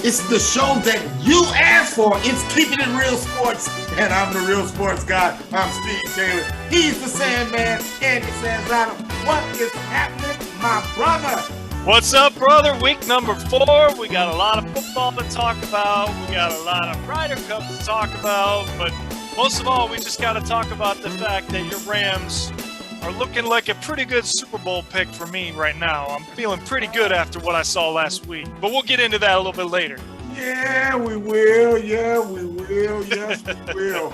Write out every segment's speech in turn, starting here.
It's the show that you asked for. It's Keeping It Real Sports, and I'm the Real Sports Guy. I'm Steve Taylor. He's the Sandman, Andy Sanzano. What is happening, my brother? What's up, brother? Week number 4. We got a lot of football to talk about. We got a lot of Ryder Cup to talk about. But most of all, we just got to talk about the fact that your Rams are looking like a pretty good Super Bowl pick for me right now. I'm feeling pretty good after what I saw last week. But we'll get into that a little bit later. Yeah, we will. Yeah, we will. Yes, we will.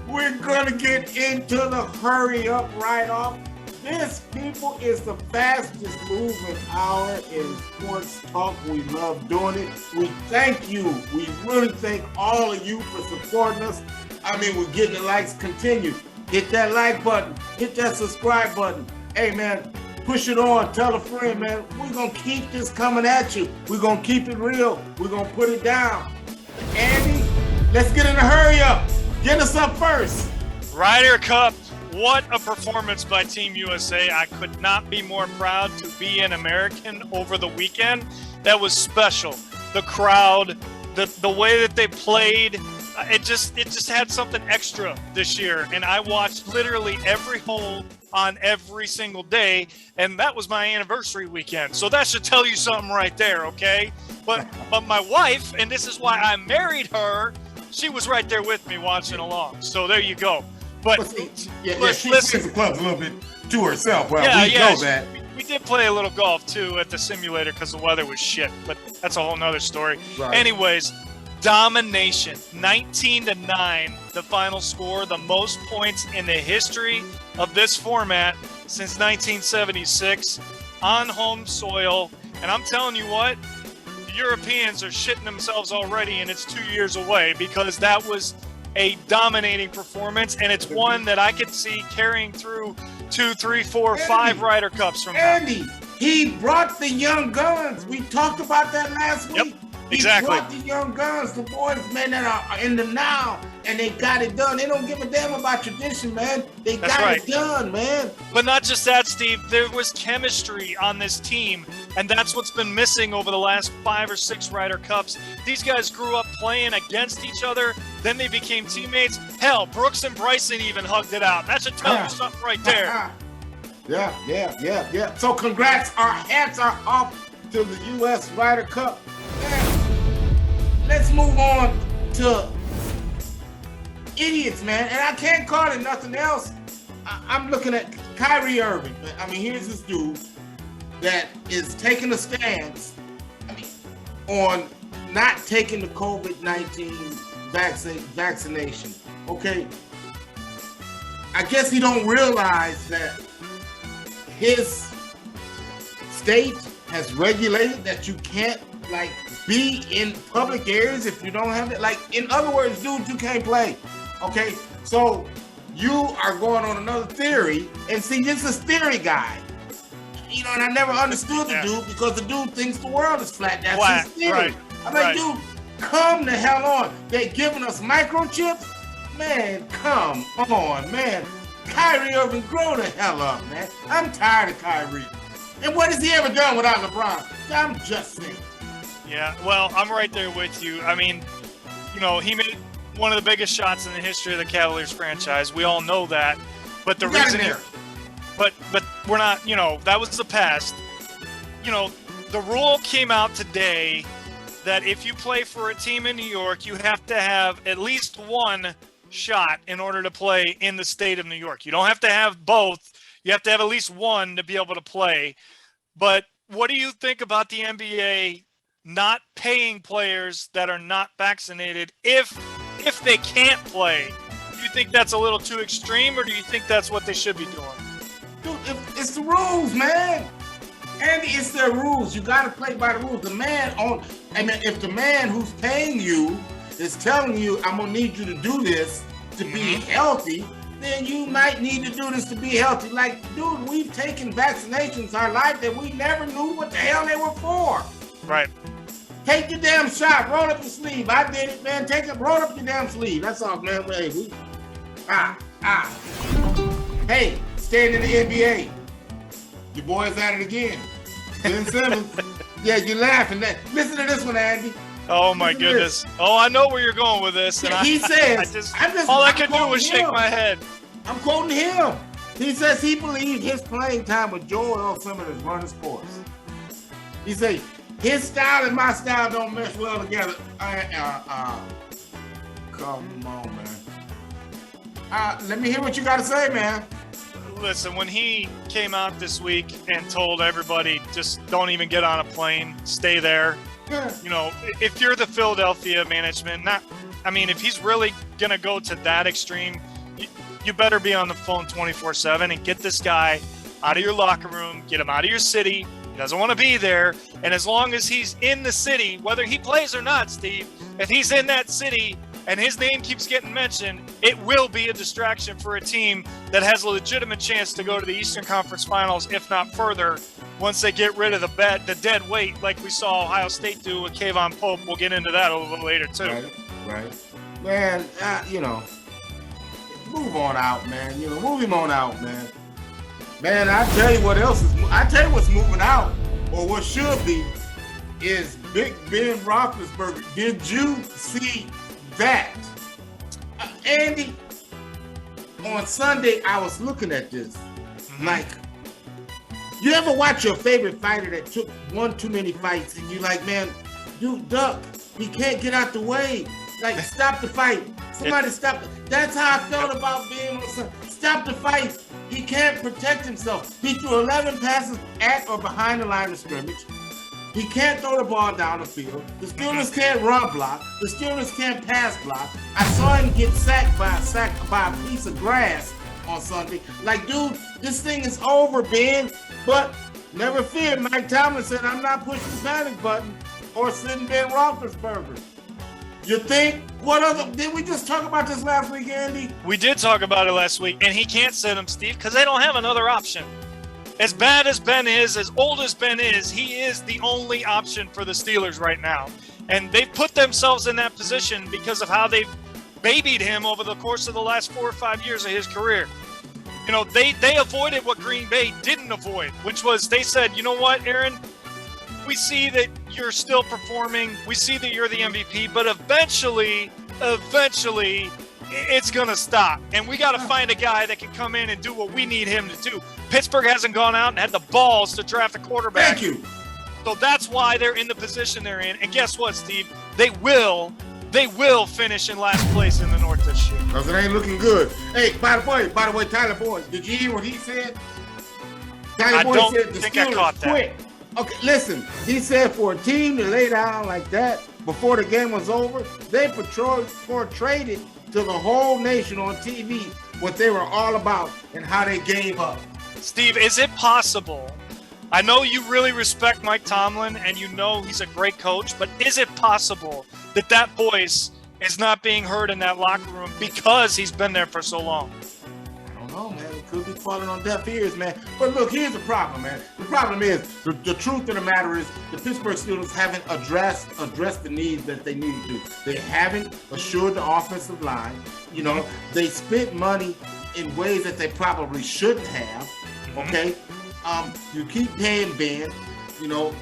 We're going to get into the hurry up right off. This, people, is the fastest moving hour in sports talk. We love doing it. We thank you. We really thank all of you for supporting us. I mean, we're getting the likes. Continue. Hit that like button. Hit that subscribe button. Hey, man, push it on. Tell a friend, man. We're going to keep this coming at you. We're going to keep it real. We're going to put it down. Andy, let's get in a hurry up. Get us up first. Ryder Cup. What a performance by Team USA. I could not be more proud to be an American over the weekend. That was special. The crowd, the way that they played, it just had something extra this year. And I watched literally every hole on every single day, and that was my anniversary weekend. So that should tell you something right there, okay? But my wife, and this is why I married her, she was right there with me watching along. So there you go. But she plays the clubs a little bit to herself. Well, we know that. We did play a little golf, too, at the simulator because the weather was shit. But that's a whole nother story. Right. Anyways, domination. 19-9, the final score. The most points in the history of this format since 1976 on home soil. And I'm telling you what, the Europeans are shitting themselves already, and it's 2 years away because that was a dominating performance, and it's one that I could see carrying through 2, 3, 4, 5 Ryder Cups from now. Andy, he brought the young guns. We talked about that last week. Yep, exactly. He brought the young guns, the boys, man, that are in the now, and they got it done. They don't give a damn about tradition, man. They got it done, man. But not just that, Steve. There was chemistry on this team, and that's what's been missing over the last 5 or 6 Ryder Cups. These guys grew up playing against each other. Then they became teammates. Hell, Brooks and Bryson even hugged it out. That should tell you something right there. Yeah. So congrats. Our hats are off to the U.S. Ryder Cup. Let's move on to idiots, man. And I can't call it nothing else. I'm looking at Kyrie Irving. I mean, here's this dude that is taking a stance, on not taking the COVID-19 vaccination. Okay. I guess he don't realize that his state has regulated that you can't be in public areas if you don't have it. In other words, dude, you can't play. Okay. So you are going on another theory, and see, this is theory guy. And I never understood the dude because the dude thinks the world is flat. That's his theory. Right. Dude, come the hell on. They're giving us microchips? Man, come on, man. Kyrie Irving, grow the hell up, man. I'm tired of Kyrie. And what has he ever done without LeBron? I'm just saying. Yeah, well, I'm right there with you. I mean, he made one of the biggest shots in the history of the Cavaliers franchise. We all know that. But the reason But we're not, that was the past. The rule came out today that if you play for a team in New York, you have to have at least one shot in order to play in the state of New York. You don't have to have both. You have to have at least one to be able to play. But what do you think about the NBA not paying players that are not vaccinated if they can't play? Do you think that's a little too extreme, or do you think that's what they should be doing? Dude, it's the rules, man. Andy, it's their rules. You got to play by the rules. If the man who's paying you is telling you, I'm going to need you to do this to be healthy, then you might need to do this to be healthy. Dude, we've taken vaccinations our life that we never knew what the hell they were for. Right. Take your damn shot. Roll up your sleeve. I did it, man. Roll up your damn sleeve. That's all, man. Hey, Hey, staying in the NBA. Your boy's at it again. Ben Simmons. Yeah, you're laughing. Listen to this one, Andy. Oh my goodness. Oh, I know where you're going with this. And he says, all I could do was shake my head. I'm quoting him. He says he believed his playing time with Joel Embiid is running sports. He said his style and my style don't mesh well together. Come on, man. Let me hear what you got to say, man. Listen, when he came out this week and told everybody, just don't even get on a plane, stay there. Yeah. You know, if you're the Philadelphia management, if he's really going to go to that extreme, you better be on the phone 24/7 and get this guy out of your locker room, get him out of your city. He doesn't want to be there. And as long as he's in the city, whether he plays or not, Steve, if he's in that city and his name keeps getting mentioned, it will be a distraction for a team that has a legitimate chance to go to the Eastern Conference Finals, if not further, once they get rid of the dead weight like we saw Ohio State do with Kayvon Pope. We'll get into that a little later, too. Right. Man, move on out, man. Move him on out, man. Man, I tell you what's moving out, or what should be, is Big Ben Roethlisberger. Did you see that? Andy, on Sunday, I was looking at this. Like, you ever watch your favorite fighter that took one too many fights and you like, man, dude, duck. He can't get out the way. Like, stop the fight. Somebody stop it. That's how I felt about being on Sunday. Stop the fight. He can't protect himself. He threw 11 passes at or behind the line of scrimmage. He can't throw the ball down the field. The Steelers can't run block. The Steelers can't pass block. I saw him get sacked by a piece of grass on Sunday. Like, dude, this thing is over, Ben. But never fear, Mike Tomlin said, I'm not pushing the panic button or sitting Ben Roethlisberger. You think? Did we just talk about this last week, Andy? We did talk about it last week, and he can't sit him, Steve, because they don't have another option. As bad as Ben is, as old as Ben is, he is the only option for the Steelers right now. And they've put themselves in that position because of how they've babied him over the course of the last 4 or 5 years of his career. You know, they avoided what Green Bay didn't avoid, which was they said, you know what, Aaron, we see that you're still performing. We see that you're the MVP, but eventually, it's going to stop. And we got to find a guy that can come in and do what we need him to do. Pittsburgh hasn't gone out and had the balls to draft a quarterback. Thank you. So that's why they're in the position they're in. And guess what, Steve? They will finish in last place in the North this year. Because it ain't looking good. Hey, by the way, Tyler Boyd, did you hear what he said? Tyler Boyd said the Steelers quit. Okay, listen. He said for a team to lay down like that before the game was over, they portrayed it to the whole nation on TV what they were all about and how they gave up. Steve, is it possible? I know you really respect Mike Tomlin and you know he's a great coach, but is it possible that that voice is not being heard in that locker room because he's been there for so long? I don't know, man. It could be falling on deaf ears, man. But look, here's the problem, man. The problem is, the truth of the matter is, the Pittsburgh Steelers haven't addressed the needs that they need to. They haven't assured the offensive line. You know, they spent money in ways that they probably shouldn't have. Okay? You keep paying Ben. You know,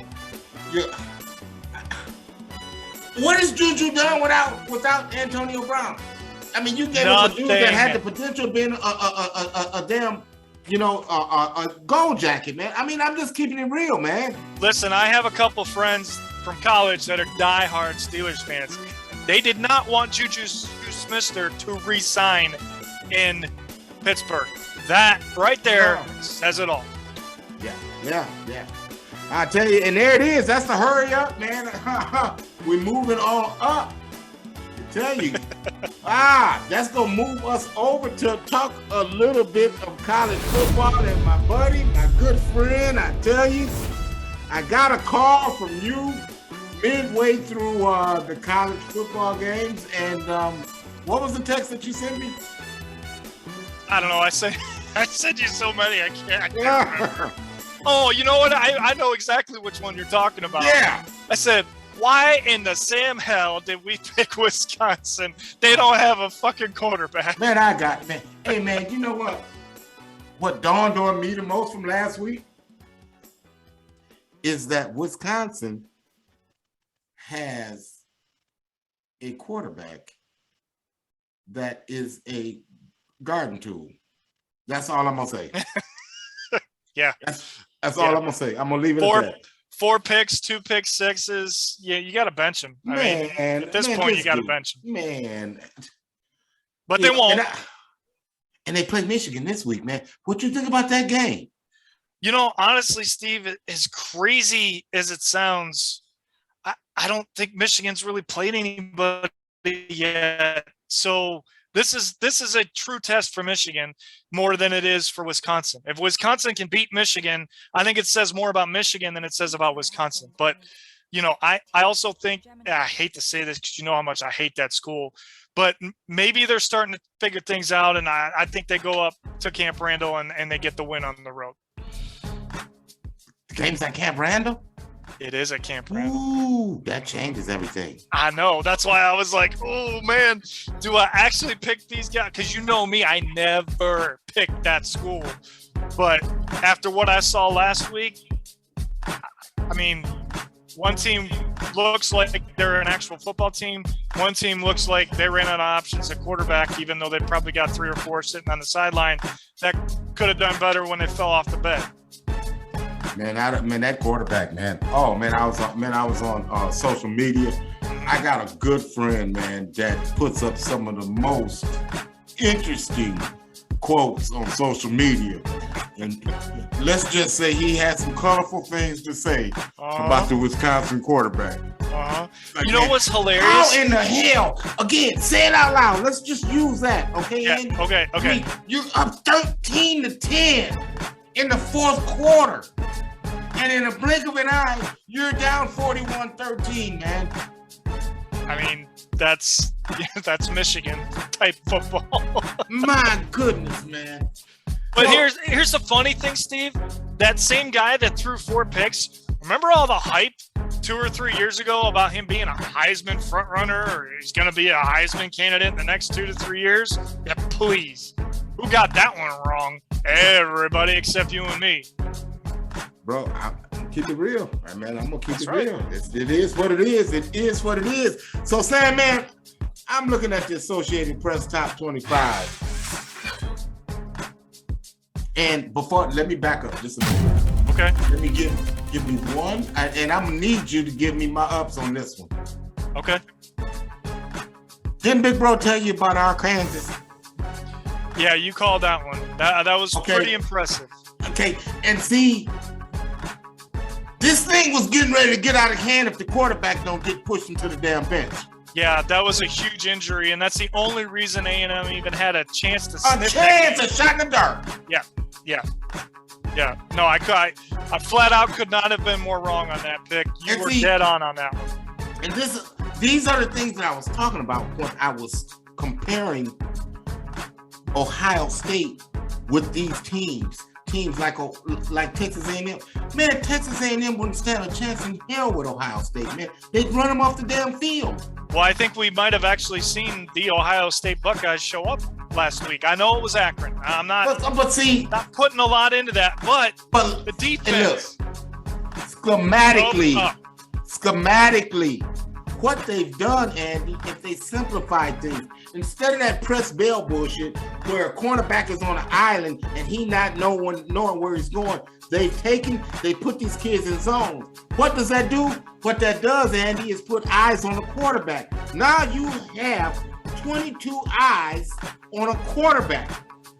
what has Juju done without Antonio Brown? I mean, you gave us a dude that had the potential of being a damn, a gold jacket, man. I mean, I'm just keeping it real, man. Listen, I have a couple friends from college that are diehard Steelers fans. They did not want Juju Smith-Schuster to re-sign in Pittsburgh. That right there says it all. Yeah. I tell you, and there it is. That's the hurry up, man. We're moving on up. I tell you. That's going to move us over to talk a little bit of college football. And my buddy, my good friend, I tell you, I got a call from you midway through the college football games. And what was the text that you sent me? I don't know. I sent you so many. I can't remember. Oh, you know what? I know exactly which one you're talking about. Yeah. I said, why in the Sam hell did we pick Wisconsin? They don't have a fucking quarterback. Man, I got it, man. Hey, man, you know what? what dawned on me the most from last week is that Wisconsin has a quarterback that is a garden tool. That's all I'm gonna say. Yeah, that's all I'm gonna say. I'm gonna leave it at that. 4 picks, 2 pick sixes. Yeah, you got to bench him. I mean, at this point, you got to bench him. Man, but they won't. And they play Michigan this week, man. What you think about that game? You know, honestly, Steve, as crazy as it sounds, I don't think Michigan's really played anybody yet. So this is a true test for Michigan more than it is for Wisconsin. If Wisconsin can beat Michigan, I think it says more about Michigan than it says about Wisconsin. But, you know, I also think, I hate to say this because you know how much I hate that school, but maybe they're starting to figure things out, and I think they go up to Camp Randall and they get the win on the road. The game's at Camp Randall? It is at Camp Randall. Ooh, that changes everything. I know. That's why I was like, oh, man, do I actually pick these guys? Because you know me, I never pick that school. But after what I saw last week, I mean, one team looks like they're an actual football team. One team looks like they ran out of options at quarterback, even though they probably got 3 or 4 sitting on the sideline that could have done better when they fell off the bed. Man, that quarterback, man. Oh, man, I was on social media. I got a good friend, man, that puts up some of the most interesting quotes on social media. And let's just say he had some colorful things to say about the Wisconsin quarterback. Like, you know what's hilarious? How in the hell? Again, say it out loud. Let's just use that, okay? Yeah, Andy? okay. I mean, you're up 13-10 in the fourth quarter. And in a blink of an eye, you're down 41-13, man. I mean, that's Michigan type football. My goodness, man. But here's the funny thing, Steve. That same guy that threw 4 picks, remember all the hype 2 or 3 years ago about him being a Heisman frontrunner, or he's going to be a Heisman candidate in the next 2 to 3 years? Yeah, please. Who got that one wrong? Everybody except you and me. Bro, I'm keep it real. Man, I'm going to keep it real. It is what it is. It is what it is. So, Sam, man, I'm looking at the Associated Press Top 25. And let me back up just a minute. Okay. Let me give me one, and I'm going to need you to give me my ups on this one. Okay. Didn't Big Bro tell you about Arkansas? Yeah, you called that one. That was pretty impressive. Okay, and see, this thing was getting ready to get out of hand if the quarterback don't get pushed into the damn bench. Yeah, that was a huge injury, and that's the only reason A&M even had a chance to a shot in the dark. Yeah. No, I flat out could not have been more wrong on that pick. You were dead on that one. And these are the things that I was talking about when I was comparing Ohio State with these teams like Texas A&M. Man, Texas A&M wouldn't stand a chance in hell with Ohio State, man. They'd run them off the damn field. Well, I think we might have actually seen the Ohio State Buckeyes show up last week. I know it was Akron. I'm not not putting a lot into that, but the defense. Schematically, what they've done, Andy, if they simplify things, instead of that press bell bullshit where a cornerback is on an island and he not knowing where he's going, they put these kids in zones. What does that do? What that does, Andy, is put eyes on the quarterback. Now you have 22 eyes on a quarterback.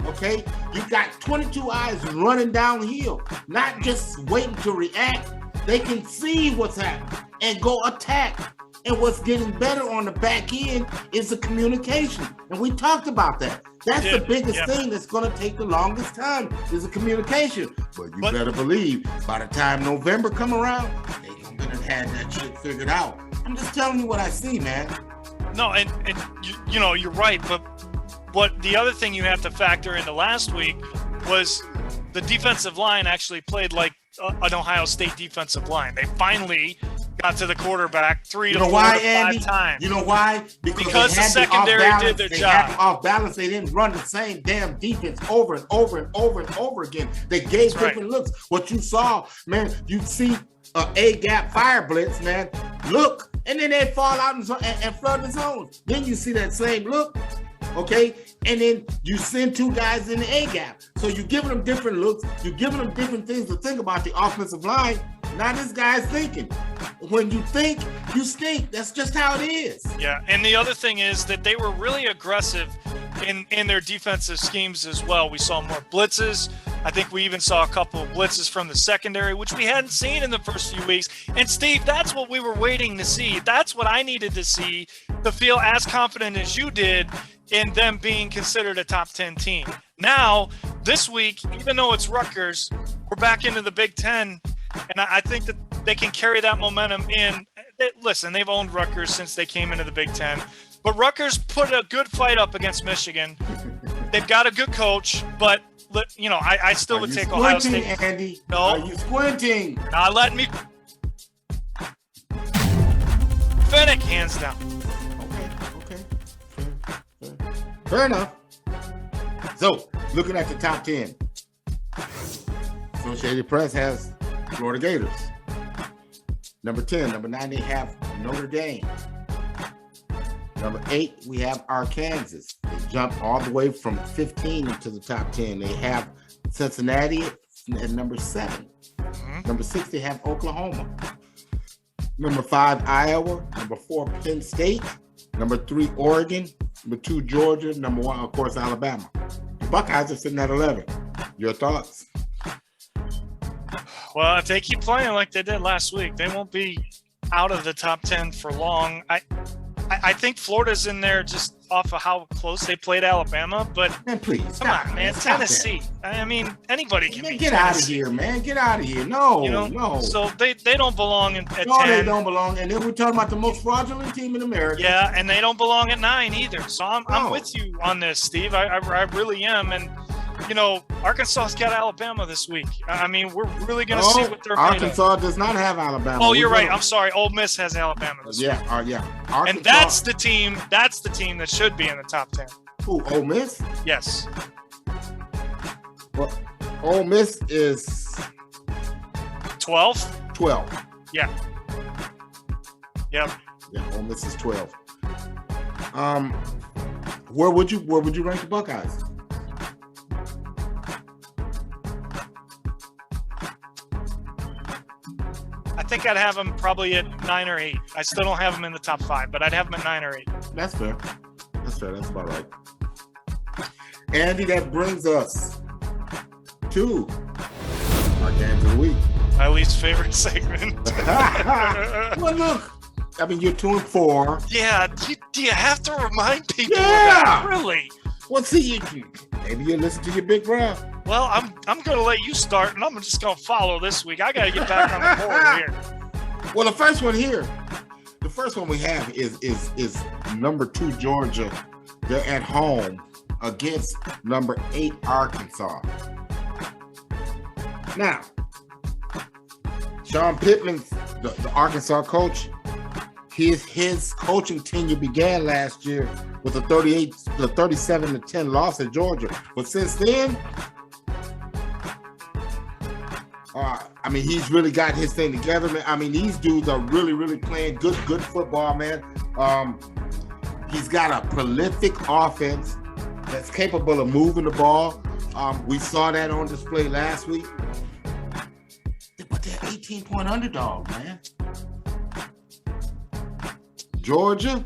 Okay? You got 22 eyes running downhill, not just waiting to react. They can see what's happening and go attack. And what's getting better on the back end is the communication. And we talked about that. That's the biggest thing that's going to take the longest time is the communication. But you better believe by the time November come around, they're going to have had that shit figured out. I'm just telling you what I see, man. No, and you know, you're right. But what the other thing you have to factor into last week was the defensive line actually played like an Ohio State defensive line. They finally got to the quarterback 3 to 4 why, to 5 Andy? times. You know why? Because the they had secondary off did their They job. had off balance. They didn't run the same damn defense over and over and over and over again. They gave different looks. What you saw, man, you see a gap fire blitz, man. Look, and then they fall out and flood the zones. Then you see that same look, okay? And then you send 2 guys in the A gap. So you're giving them different looks. You're giving them different things to think about the offensive line. Now this guy's thinking. When you think, you stink. That's just how it is. Yeah, and the other thing is that they were really aggressive in their defensive schemes as well. We saw more blitzes. I think we even saw a couple of blitzes from the secondary, which we hadn't seen in the first few weeks. And Steve, that's what we were waiting to see. That's what I needed to see to feel as confident as you did in them being considered a top 10 team. Now, this week, even though it's Rutgers, we're back into the Big Ten, and I think that they can carry that momentum in. Listen, they've owned Rutgers since they came into the Big Ten, but Rutgers put a good fight up against Michigan. They've got a good coach, but you know, I still would take Ohio State. Andy? No. Are you squinting? Not letting me. Finnick, hands down. Okay. Fair enough. So, looking at the top 10, Associated Press has Florida Gators. Number 10. Number 9, they have Notre Dame. Number 8, we have Arkansas. They jumped all the way from 15 into the top 10. They have Cincinnati at number 7. Number 6, they have Oklahoma. Number 5, Iowa. Number 4, Penn State. Number 3, Oregon. Number 2, Georgia. Number 1, of course, Alabama. The Buckeyes are sitting at 11. Your thoughts? Well, if they keep playing like they did last week, they won't be out of the top 10 for long. I think Florida's in there just off of how close they played Alabama, but Man, please. come on, man. Tennessee. I mean, anybody can Man, beat get out of Tennessee. here, man. Get out of here. No, You know, no. so they don't belong at No, 10. they don't belong. And then we're talking about the most fraudulent team in America. Yeah, and they don't belong at 9 either. So I'm No. with you on this, Steve. I really am. And, you know, Arkansas's got Alabama this week. I mean, we're really going to see what they're made of. Arkansas does not have Alabama. Oh, you're right. I'm sorry. Ole Miss has Alabama this week. Yeah. Arkansas, And that's the team that should be in the top 10. who? Ole Miss? Yes. Well, Ole Miss is 12? 12. Yeah. Yep. Yeah, Ole Miss is 12. Where would you rank the Buckeyes? I think I'd have them probably at 9 or 8. I still don't have them in the top 5, but I'd have them at 9 or 8. That's fair. That's about right. Andy, that brings us to our games of the week. My least favorite segment. Well, look. I mean, you're 2-4. Yeah, do you have to remind people of Yeah. that? Really? Well, see, maybe you listen to your big bro. Well, I'm going to let you start, and I'm just going to follow this week. I got to get back on the board here. Well, the first one we have is number 2 Georgia. They're at home against number 8 Arkansas. Now, Sean Pittman, the Arkansas coach, his coaching tenure began last year with a 37-10 loss at Georgia. But since then, I mean, he's really got his thing together, man. I mean, these dudes are really, really playing good football, man. He's got a prolific offense that's capable of moving the ball. We saw that on display last week. But they're 18-point underdog, man. Georgia,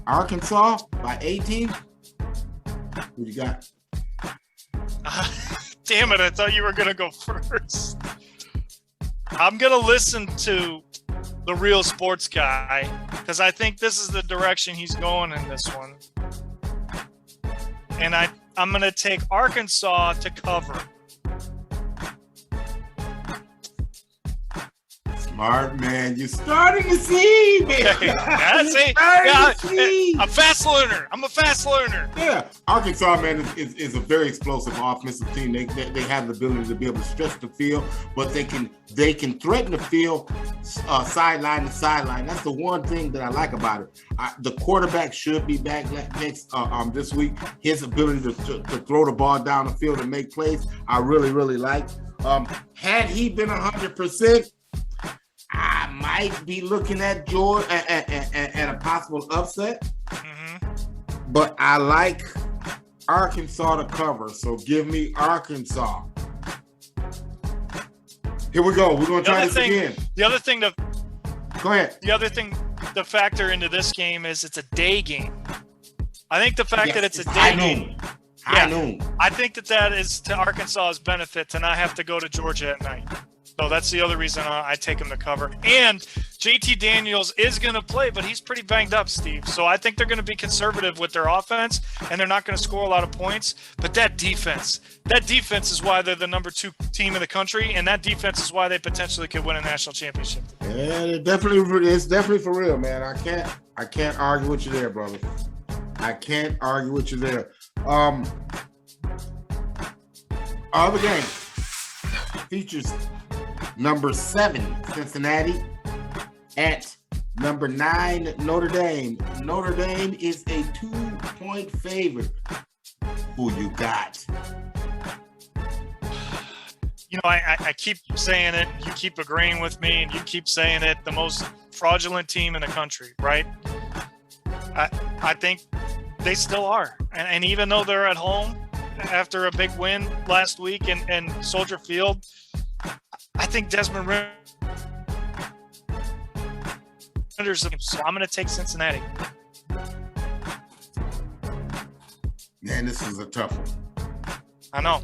Arkansas by 18. Who you got? Damn it, I thought you were going to go first. I'm going to listen to the real sports guy because I think this is the direction he's going in this one. And I'm going to take Arkansas to cover. Smart man, you're starting to see, man. I'm fast learner. I'm a fast learner. Yeah, Arkansas, man, is a very explosive offensive team. They have the ability to be able to stretch the field, but they can threaten the field sideline to sideline. That's the one thing that I like about it. The quarterback should be back next this week. His ability to throw the ball down the field and make plays, I really, really like. Had he been 100%, I might be looking at Georgia at a possible upset. Mm-hmm. But I like Arkansas to cover, so give me Arkansas. Here we go. We're going to try this again. The other thing to go ahead. The other thing to factor into this game is it's a day game. I think the fact that it's a day game. High noon. I think that is to Arkansas's benefit to not have to go to Georgia at night. So that's the other reason I take him to cover. And JT Daniels is going to play, but he's pretty banged up, Steve. So I think they're going to be conservative with their offense, and they're not going to score a lot of points. But that defense is why they're the number 2 team in the country, and that defense is why they potentially could win a national championship. Yeah, it's definitely for real, man. I can't argue with you there, brother. I can't argue with you there. Other game features number 7 Cincinnati at number 9 Notre Dame. Notre Dame is a 2-point favorite. Who you got? You know, I keep saying it. You keep agreeing with me, and you keep saying it. The most fraudulent team in the country, right? I think they still are. And even though they're at home after a big win last week in Soldier Field, I think Desmond Ridder's, so I'm going to take Cincinnati. Man, this is a tough one. I know.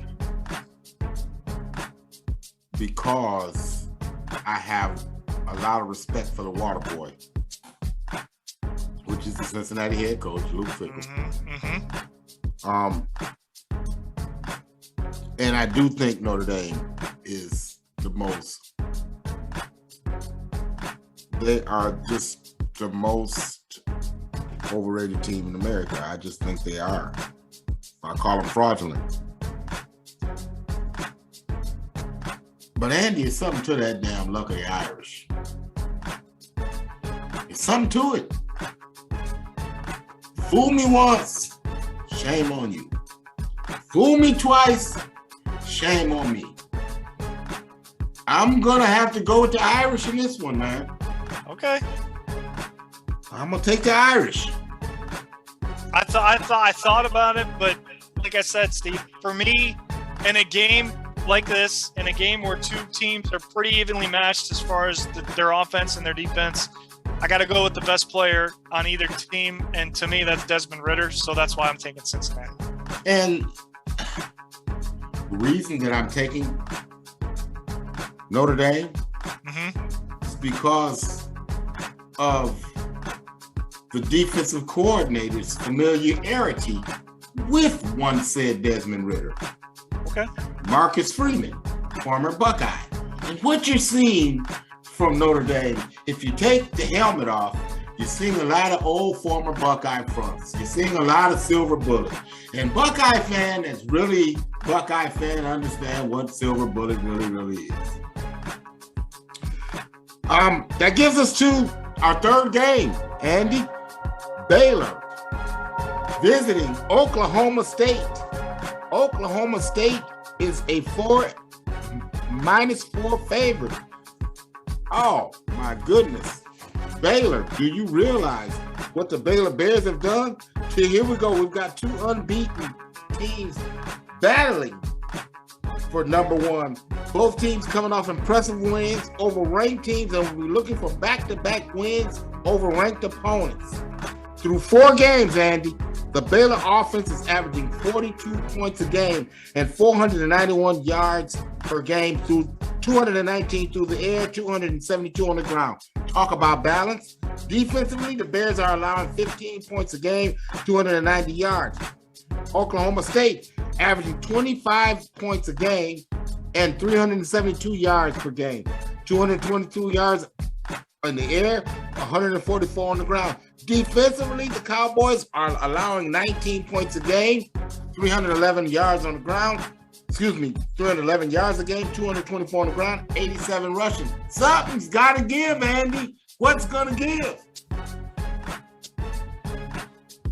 Because I have a lot of respect for the water boy, which is the Cincinnati head coach, Luke Fickell. And I do think Notre Dame is the most. They are just the most overrated team in America. I just think they are. I call them fraudulent. But Andy, it's something to that damn luck of the Irish. It's something to it. Fool me once, shame on you. Fool me twice, shame on me. I'm gonna have to go with the Irish in this one, man. Okay. I'm gonna take the Irish. I thought about it, but like I said, Steve, for me, in a game like this, in a game where 2 teams are pretty evenly matched as far as their offense and their defense, I got to go with the best player on either team, and to me, that's Desmond Ridder, so that's why I'm taking Cincinnati. And the reason that I'm taking Notre Dame is because of the defensive coordinator's familiarity with one said Desmond Ridder. Okay. Marcus Freeman, former Buckeye. And what you're seeing from Notre Dame, if you take the helmet off, you're seeing a lot of old former Buckeye fronts. You're seeing a lot of silver bullet. And Buckeye fan that's really Buckeye fan understand what silver bullet really is. That gives us to our third game, Andy. Baylor visiting Oklahoma State. Oklahoma State is a -4 favorite. Oh my goodness. Baylor, do you realize what the Baylor Bears have done? See, here we go. We've got 2 unbeaten teams battling for number 1. Both teams coming off impressive wins over ranked teams, and we'll be looking for back-to-back wins over ranked opponents. Through 4 games, Andy, the Baylor offense is averaging 42 points a game and 491 yards per game, through 219 through the air, 272 on the ground. Talk about balance. Defensively, the Bears are allowing 15 points a game, 290 yards. Oklahoma State averaging 25 points a game and 372 yards per game. 222 yards in the air, 144 on the ground. Defensively, the Cowboys are allowing 19 points a game, 311 yards on the ground. 311 yards a game, 224 on the ground, 87 rushing. Something's got to give, Andy. What's going to give?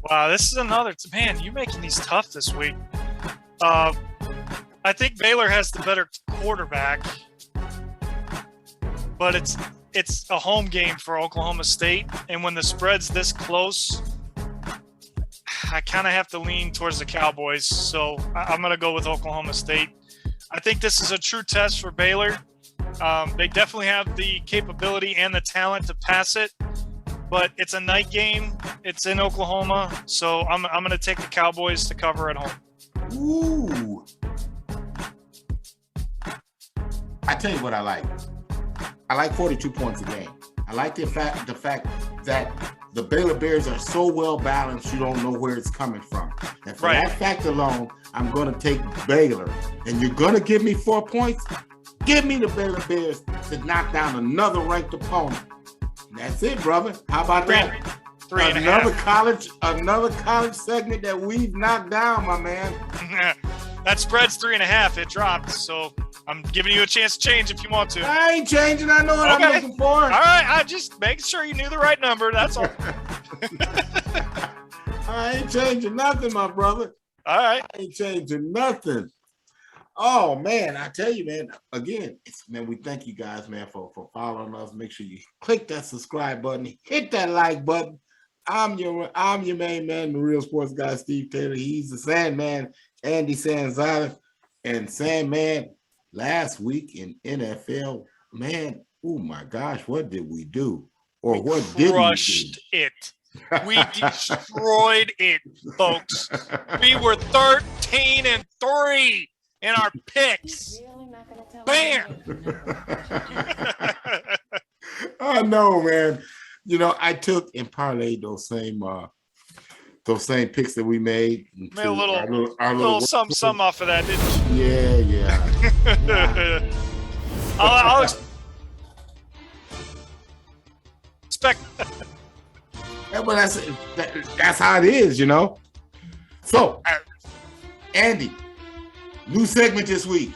Wow, this is another. Man, you're making these tough this week. I think Baylor has the better quarterback, but it's a home game for Oklahoma State, and when the spread's this close, I kind of have to lean towards the Cowboys, so I'm going to go with Oklahoma State. I think this is a true test for Baylor. They definitely have the capability and the talent to pass it, but it's a night game. It's in Oklahoma, so I'm going to take the Cowboys to cover at home. Ooh. I tell you what I like. I like 42 points a game. I like the fact that the Baylor Bears are so well balanced, you don't know where it's coming from. And for that fact alone, I'm going to take Baylor. And you're going to give me 4 points? Give me the Baylor Bears to knock down another ranked opponent. That's it, brother. How about that? Another college segment that we've knocked down, my man. That spread's 3.5. It dropped, so I'm giving you a chance to change if you want to. I ain't changing. I know what I'm looking for. All right, I just making sure you knew the right number. That's all. I ain't changing nothing, my brother. All right. I ain't changing nothing. Oh, man, I tell you, man, again, we thank you guys, man, for following us. Make sure you click that subscribe button, hit that like button. I'm your main man, the real sports guy, Steve Taylor. He's the Sandman, Andy Sanzada. And Sandman, last week in NFL, man, oh my gosh, what did we do? Or what did we do? Crushed it. We destroyed it, folks. We were 13-3 in our picks. Bam! I know, man. You know, I took and parlayed those same picks that we made. Made a little some off of that, didn't you? Yeah. I'll expect. Yeah, but that's how it is, you know. So, Andy, new segment this week.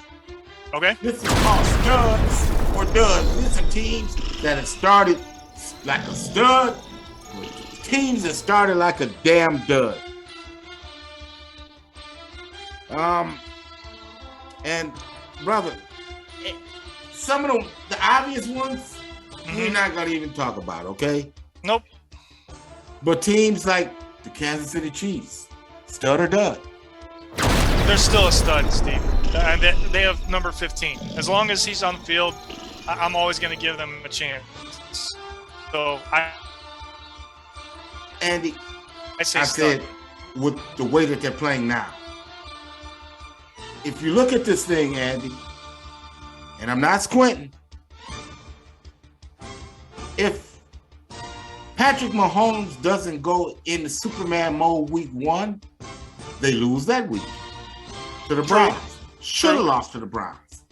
Okay. This is called Studs or Duds. These are teams that have started like a stud, teams that started like a damn dud. And brother, some of the obvious ones we're not gonna even talk about, okay? Nope. But teams like the Kansas City Chiefs, stud or dud? They're still a stud, Steve. And they have number 15. As long as he's on the field, I'm always going to give them a chance. So Andy, I said with the way that they're playing now. If you look at this thing, Andy, and I'm not squinting, if Patrick Mahomes doesn't go into Superman mode week 1, they lose that week to the Browns. Should have lost to the Browns.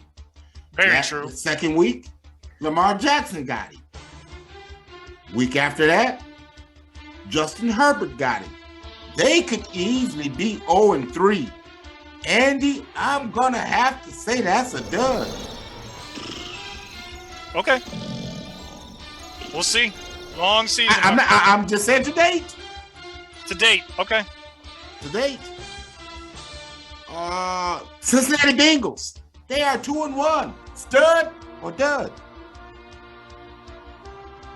Very true. The second week, Lamar Jackson got him. Week after that, Justin Herbert got him. They could easily be 0-3. Andy, I'm going to have to say that's a dud. Okay. We'll see. Long season. I'm just saying to date. To date, okay. To date. Cincinnati Bengals. They are 2-1. Stud or dud?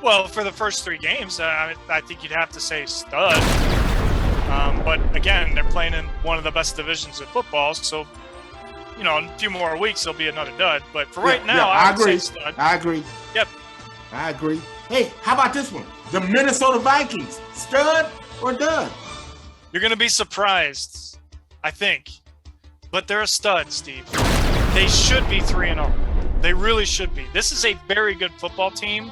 Well, for the first 3 games, I think you'd have to say stud. But again, they're playing in one of the best divisions of football, so in a few more weeks there'll be another dud. But for right now, I agree. Say stud. I agree. Yep. I agree. Hey, how about this one? The Minnesota Vikings. Stud or dud? You're going to be surprised, I think. But they're a stud, Steve. They should be 3-0. They really should be. This is a very good football team,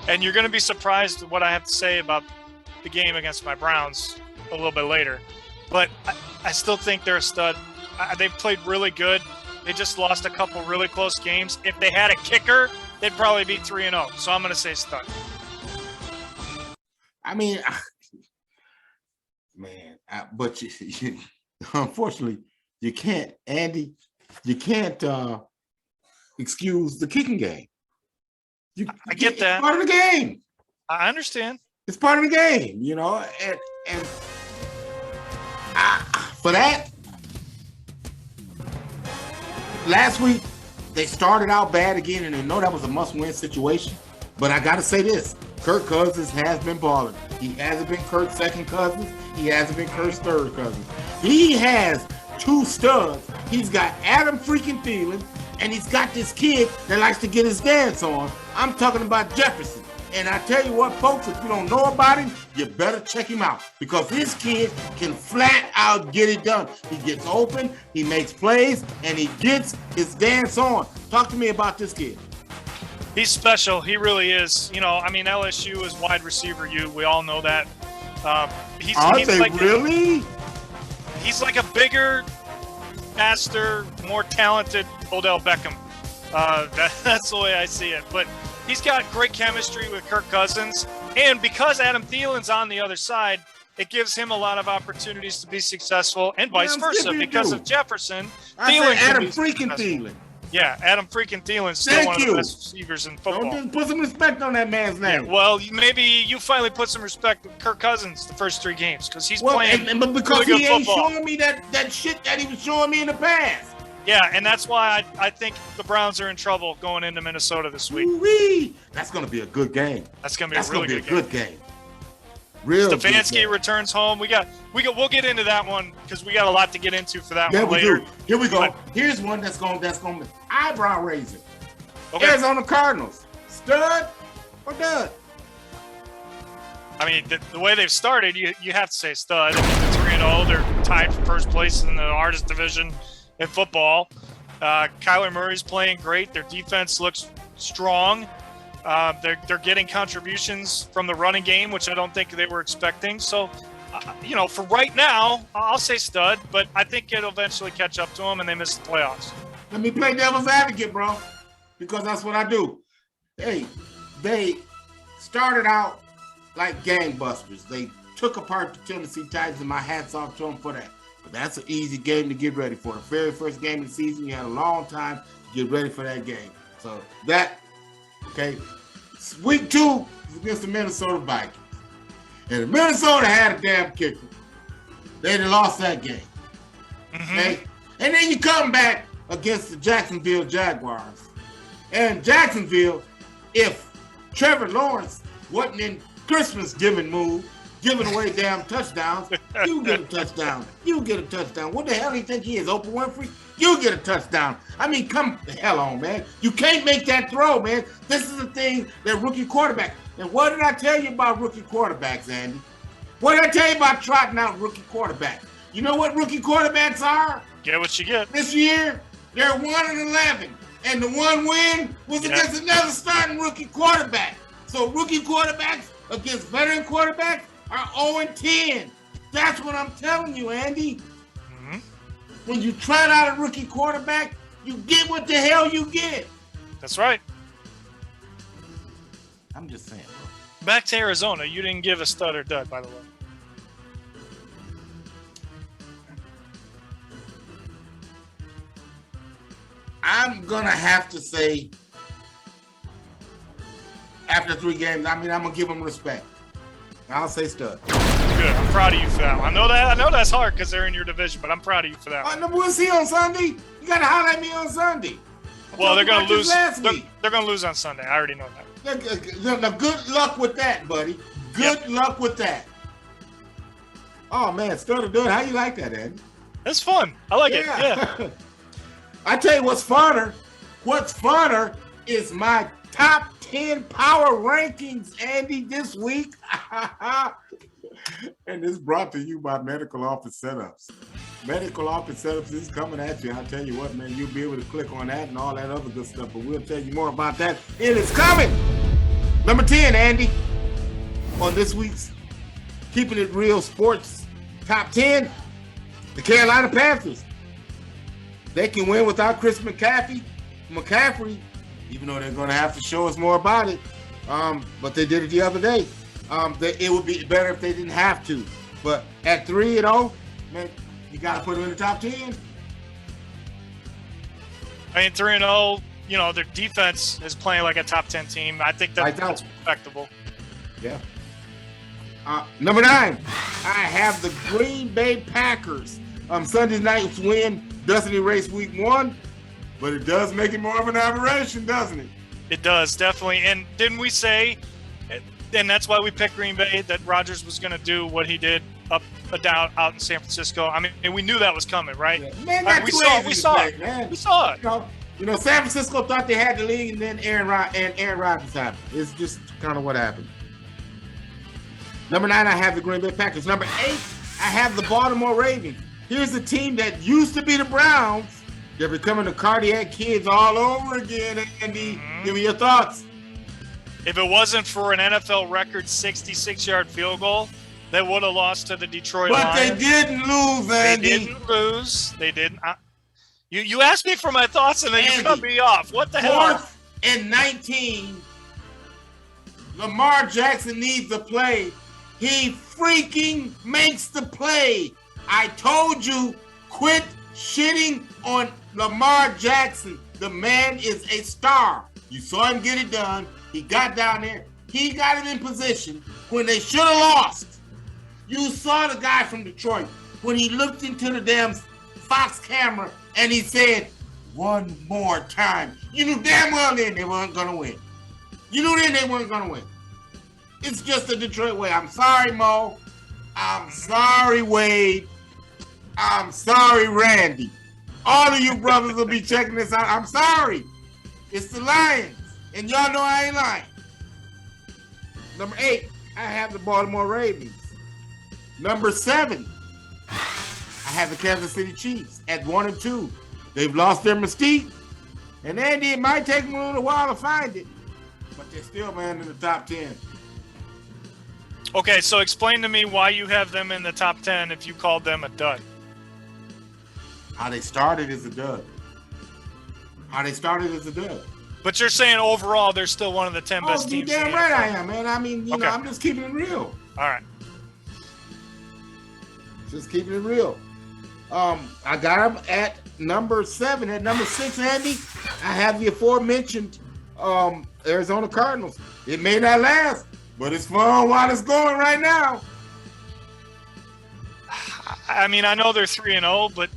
and you're going to be surprised at what I have to say about the game against my Browns a little bit later. But I still think they're a stud. They've played really good. They just lost a couple really close games. If they had a kicker, they'd probably be 3-0. So I'm going to say stud. I mean, man, but you, unfortunately, you can't, Andy. You can't excuse the kicking game. I get that. It's part of the game. I understand. It's part of the game, you know, and for that, last week they started out bad again, and they know that was a must-win situation. But I gotta say this: Kirk Cousins has been balling. He hasn't been Kirk's second cousin. He hasn't been Kirk's third cousin. He has two studs. He's got Adam freaking Thielen, and he's got this kid that likes to get his dance on. I'm talking about Jefferson. And I tell you what, folks, if you don't know about him, you better check him out, because this kid can flat out get it done. He gets open, he makes plays, and he gets his dance on. Talk to me about this kid. He's special. He really is. You know, I mean, LSU is wide receiver U. We all know that. He's like really? He's like a bigger, faster, more talented Odell Beckham. That's the way I see it. But he's got great chemistry with Kirk Cousins. And because Adam Thielen's on the other side, it gives him a lot of opportunities to be successful, and vice versa. Because of Jefferson, Thielen Adam freaking Thielen. Yeah, Adam freaking Thielen's still one of the best receivers in football. Don't put some respect on that man's name. Yeah, well, maybe you finally put some respect with Kirk Cousins the first 3 games, because he's playing but because really he ain't football. showing me that shit that he was showing me in the past. Yeah, and that's why I think the Browns are in trouble going into Minnesota this week. Ooh-wee. That's going to be a good game. That's going to be a really good game. Real Stefanski returns home. We'll get into that one, because we got a lot to get into for that one later. Do. Here we go. But here's one that's going to be eyebrow raising. Okay. Arizona Cardinals, stud or dud? I mean, the way they've started, you have to say stud. I mean, they're 3-0. They're tied for first place in the hardest division in football. Kyler Murray's playing great. Their defense looks strong. They're getting contributions from the running game, which I don't think they were expecting. So, for right now, I'll say stud, but I think it'll eventually catch up to them, and they miss the playoffs. Let me play devil's advocate, bro, because that's what I do. Hey, they started out like gangbusters. They took apart the Tennessee Titans, and my hat's off to them for that. But that's an easy game to get ready for. The very first game of the season, you had a long time to get ready for that game. So okay. Week 2 is against the Minnesota Vikings. And if Minnesota had a damn kicker, they'd have lost that game. Mm-hmm. Okay? And then you come back against the Jacksonville Jaguars. And Jacksonville, if Trevor Lawrence wasn't in Christmas giving mood, giving away damn touchdowns, you get a touchdown. You get a touchdown. What the hell do you think he is, Oprah Winfrey? You get a touchdown. I mean, come the hell on, man. You can't make that throw, man. This is the thing that rookie quarterback. And what did I tell you about rookie quarterbacks, Andy? What did I tell you about trotting out rookie quarterbacks? You know what rookie quarterbacks are? Get what you get. This year, they're 1-11. And the one win was against another starting rookie quarterback. So rookie quarterbacks against veteran quarterbacks are 0-10. That's what I'm telling you, Andy. Mm-hmm. When you trot out a rookie quarterback, you get what the hell you get. That's right. I'm just saying, bro. Back to Arizona. You didn't give a stud or dud, by the way. I'm going to have to say, after 3 games, I'm going to give them respect. I'll say stud. Good. I'm proud of you for that one. I know that's hard because they're in your division, but I'm proud of you for that one. We'll see on Sunday. You got to holler at me on Sunday. Well, they're going to lose. They're going to lose on Sunday. I already know that. Now, good luck with that, buddy. Good luck with that. Oh, man, stud or dud. How you like that, Andy? It's fun. I like it. Yeah. I tell you what's funner. What's funner is my top 10 power rankings, Andy, this week. And it's brought to you by Medical Office Setups. Medical Office Setups is coming at you. I'll tell you what, man, you'll be able to click on that and all that other good stuff, but we'll tell you more about that. It is coming. Number 10, Andy, on this week's Keeping It Real Sports Top 10, the Carolina Panthers. They can win without Chris McCaffrey, even though they're going to have to show us more about it. But they did it the other day. It would be better if they didn't have to. But at 3-0, man, you got to put them in the top 10. I mean, 3-0, you know, their defense is playing like a top 10 team. I think that's respectable. Yeah. Number 9, I have the Green Bay Packers. Sunday night's win doesn't erase week 1, but it does make it more of an aberration, doesn't it? It does, definitely. And didn't we say, and that's why we picked Green Bay, that Rodgers was going to do what he did down out in San Francisco? I mean, we knew that was coming, right? Yeah. Man, we saw it. Man. We saw it. You know, San Francisco thought they had the league, and then Aaron Rodgers happened. It's just kind of what happened. Number 9, I have the Green Bay Packers. Number 8, I have the Baltimore Ravens. Here's a team that used to be the Browns. They're becoming the cardiac kids all over again, Andy. Mm-hmm. Give me your thoughts. If it wasn't for an NFL record 66-yard field goal, they would have lost to the Detroit Lions. But they didn't lose, Andy. They didn't lose. They didn't. You asked me for my thoughts, and then Andy, you cut me off. What the hell? 4th and 19. Lamar Jackson needs a play. He freaking makes the play. I told you, quit shitting on Lamar Jackson. The man is a star. You saw him get it done. He got down there. He got it in position when they should have lost. You saw the guy from Detroit when he looked into the damn Fox camera and he said, one more time. You knew damn well then they weren't going to win. You knew then they weren't going to win. It's just the Detroit way. I'm sorry, Mo. I'm sorry, Wade. I'm sorry, Randy. All of you brothers will be checking this out. I'm sorry. It's the Lions. And y'all know I ain't lying. Number 8, I have the Baltimore Ravens. Number 7, I have the Kansas City Chiefs at 1 and 2. They've lost their mystique. And Andy, it might take them a little while to find it. But they're still, man, in the top 10. Okay, so explain to me why you have them in the top 10 if you called them a dud. How they started is a dud. But you're saying overall they're still one of the 10 best teams. Damn right I am, man. I mean, you know, I'm just keeping it real. All right. Just keeping it real. I got them at number 7. At number 6, Andy, I have the aforementioned Arizona Cardinals. It may not last, but it's fun while it's going right now. I mean, I know they're 3-0, but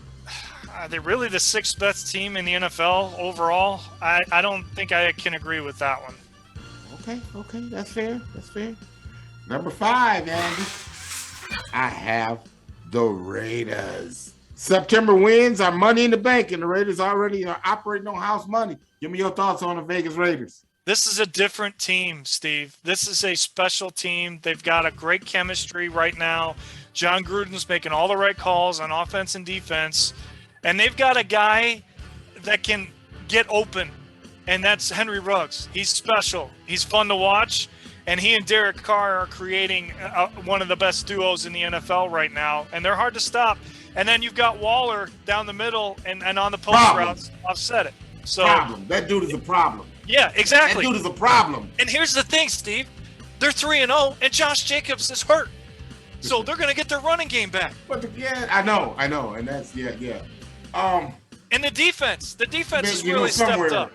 are they really the 6th best team in the NFL overall? I don't think I can agree with that one. Okay, that's fair. Number 5, Andy, I have the Raiders. September wins are money in the bank, and the Raiders already are operating on house money. Give me your thoughts on the Vegas Raiders. This is a different team, Steve. This is a special team. They've got a great chemistry right now. John Gruden's making all the right calls on offense and defense. And they've got a guy that can get open, and that's Henry Ruggs. He's special. He's fun to watch. And he and Derek Carr are creating one of the best duos in the NFL right now. And they're hard to stop. And then you've got Waller down the middle and on the post routes offset it. So problem. That dude is a problem. Yeah, exactly. That dude is a problem. And here's the thing, Steve. They're 3-0, and Josh Jacobs is hurt. So they're going to get their running game back. But I know. And that's, yeah. And the defense has really stepped up.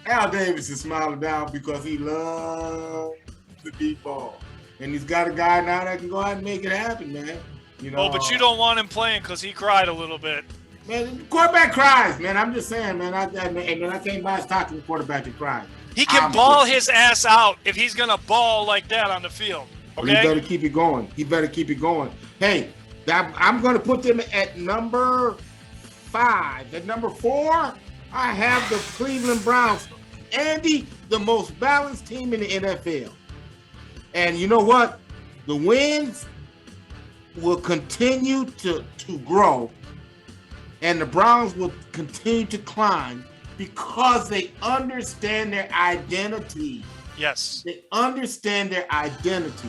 Al Davis is smiling down because he loves the deep ball. And he's got a guy now that can go out and make it happen, man. You know. Oh, but you don't want him playing because he cried a little bit. Man, the quarterback cries, man. I'm just saying, man. I can't buy stock in the quarterback that cries. He can ball his ass out if he's going to ball like that on the field. Okay? Well, he better keep it going. Hey, I'm going to put them at number 5. At number 4, I have the Cleveland Browns. Andy, the most balanced team in the NFL. And you know what? The wins will continue to grow, and the Browns will continue to climb because they understand their identity. Yes. They understand their identity.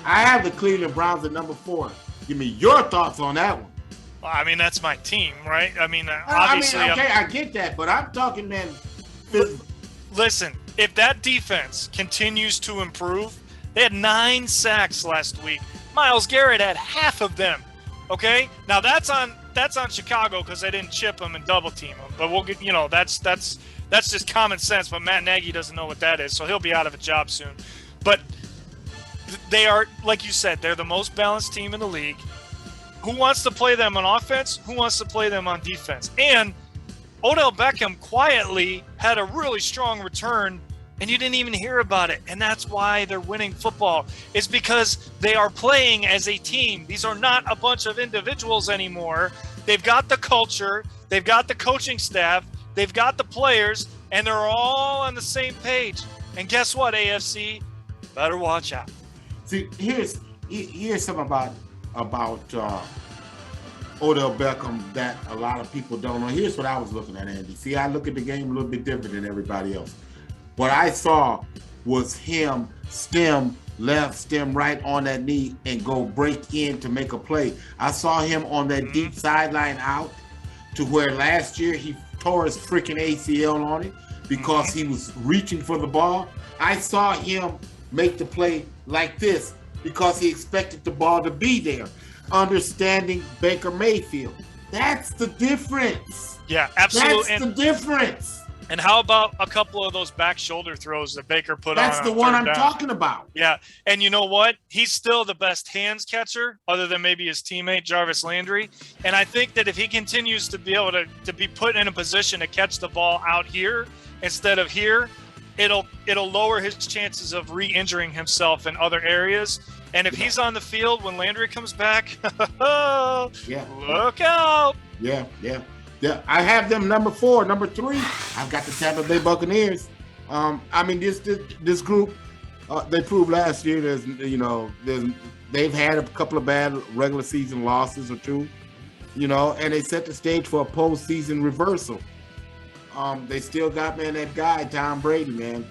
I have the Cleveland Browns at number 4. Give me your thoughts on that one. Well, I mean, that's my team, right? I mean, obviously. I get that, but I'm talking, man, listen, if that defense continues to improve, they had 9 sacks last week. Myles Garrett had half of them. Okay, now that's on Chicago because they didn't chip him and double team him. But we'll get, that's just common sense. But Matt Nagy doesn't know what that is, so he'll be out of a job soon. But they are, like you said, they're the most balanced team in the league. Who wants to play them on offense? Who wants to play them on defense? And Odell Beckham quietly had a really strong return, and you didn't even hear about it. And that's why they're winning football. It's because they are playing as a team. These are not a bunch of individuals anymore. They've got the culture. They've got the coaching staff. They've got the players, and they're all on the same page. And guess what, AFC? Better watch out. See, here's something about Odell Beckham that a lot of people don't know. Here's what I was looking at, Andy. See, I look at the game a little bit different than everybody else. What I saw was him stem left, stem right on that knee and go break in to make a play. I saw him on that deep sideline out to where last year he tore his freaking ACL on it because he was reaching for the ball. I saw him make the play like this because he expected the ball to be there. Understanding Baker Mayfield. That's the difference. Yeah, absolutely. That's the difference. And how about a couple of those back shoulder throws that Baker put on? That's the one I'm talking about. Yeah, and you know what? He's still the best hands catcher, other than maybe his teammate Jarvis Landry. And I think that if he continues to be able to be put in a position to catch the ball out here instead of here, it'll lower his chances of re-injuring himself in other areas. And if he's on the field when Landry comes back, look out. Yeah. I have them number 4. Number 3, I've got the Tampa Bay Buccaneers. This group, they proved last year they've had a couple of bad regular season losses or two, and they set the stage for a postseason reversal. They still got, that guy, Tom Brady, man.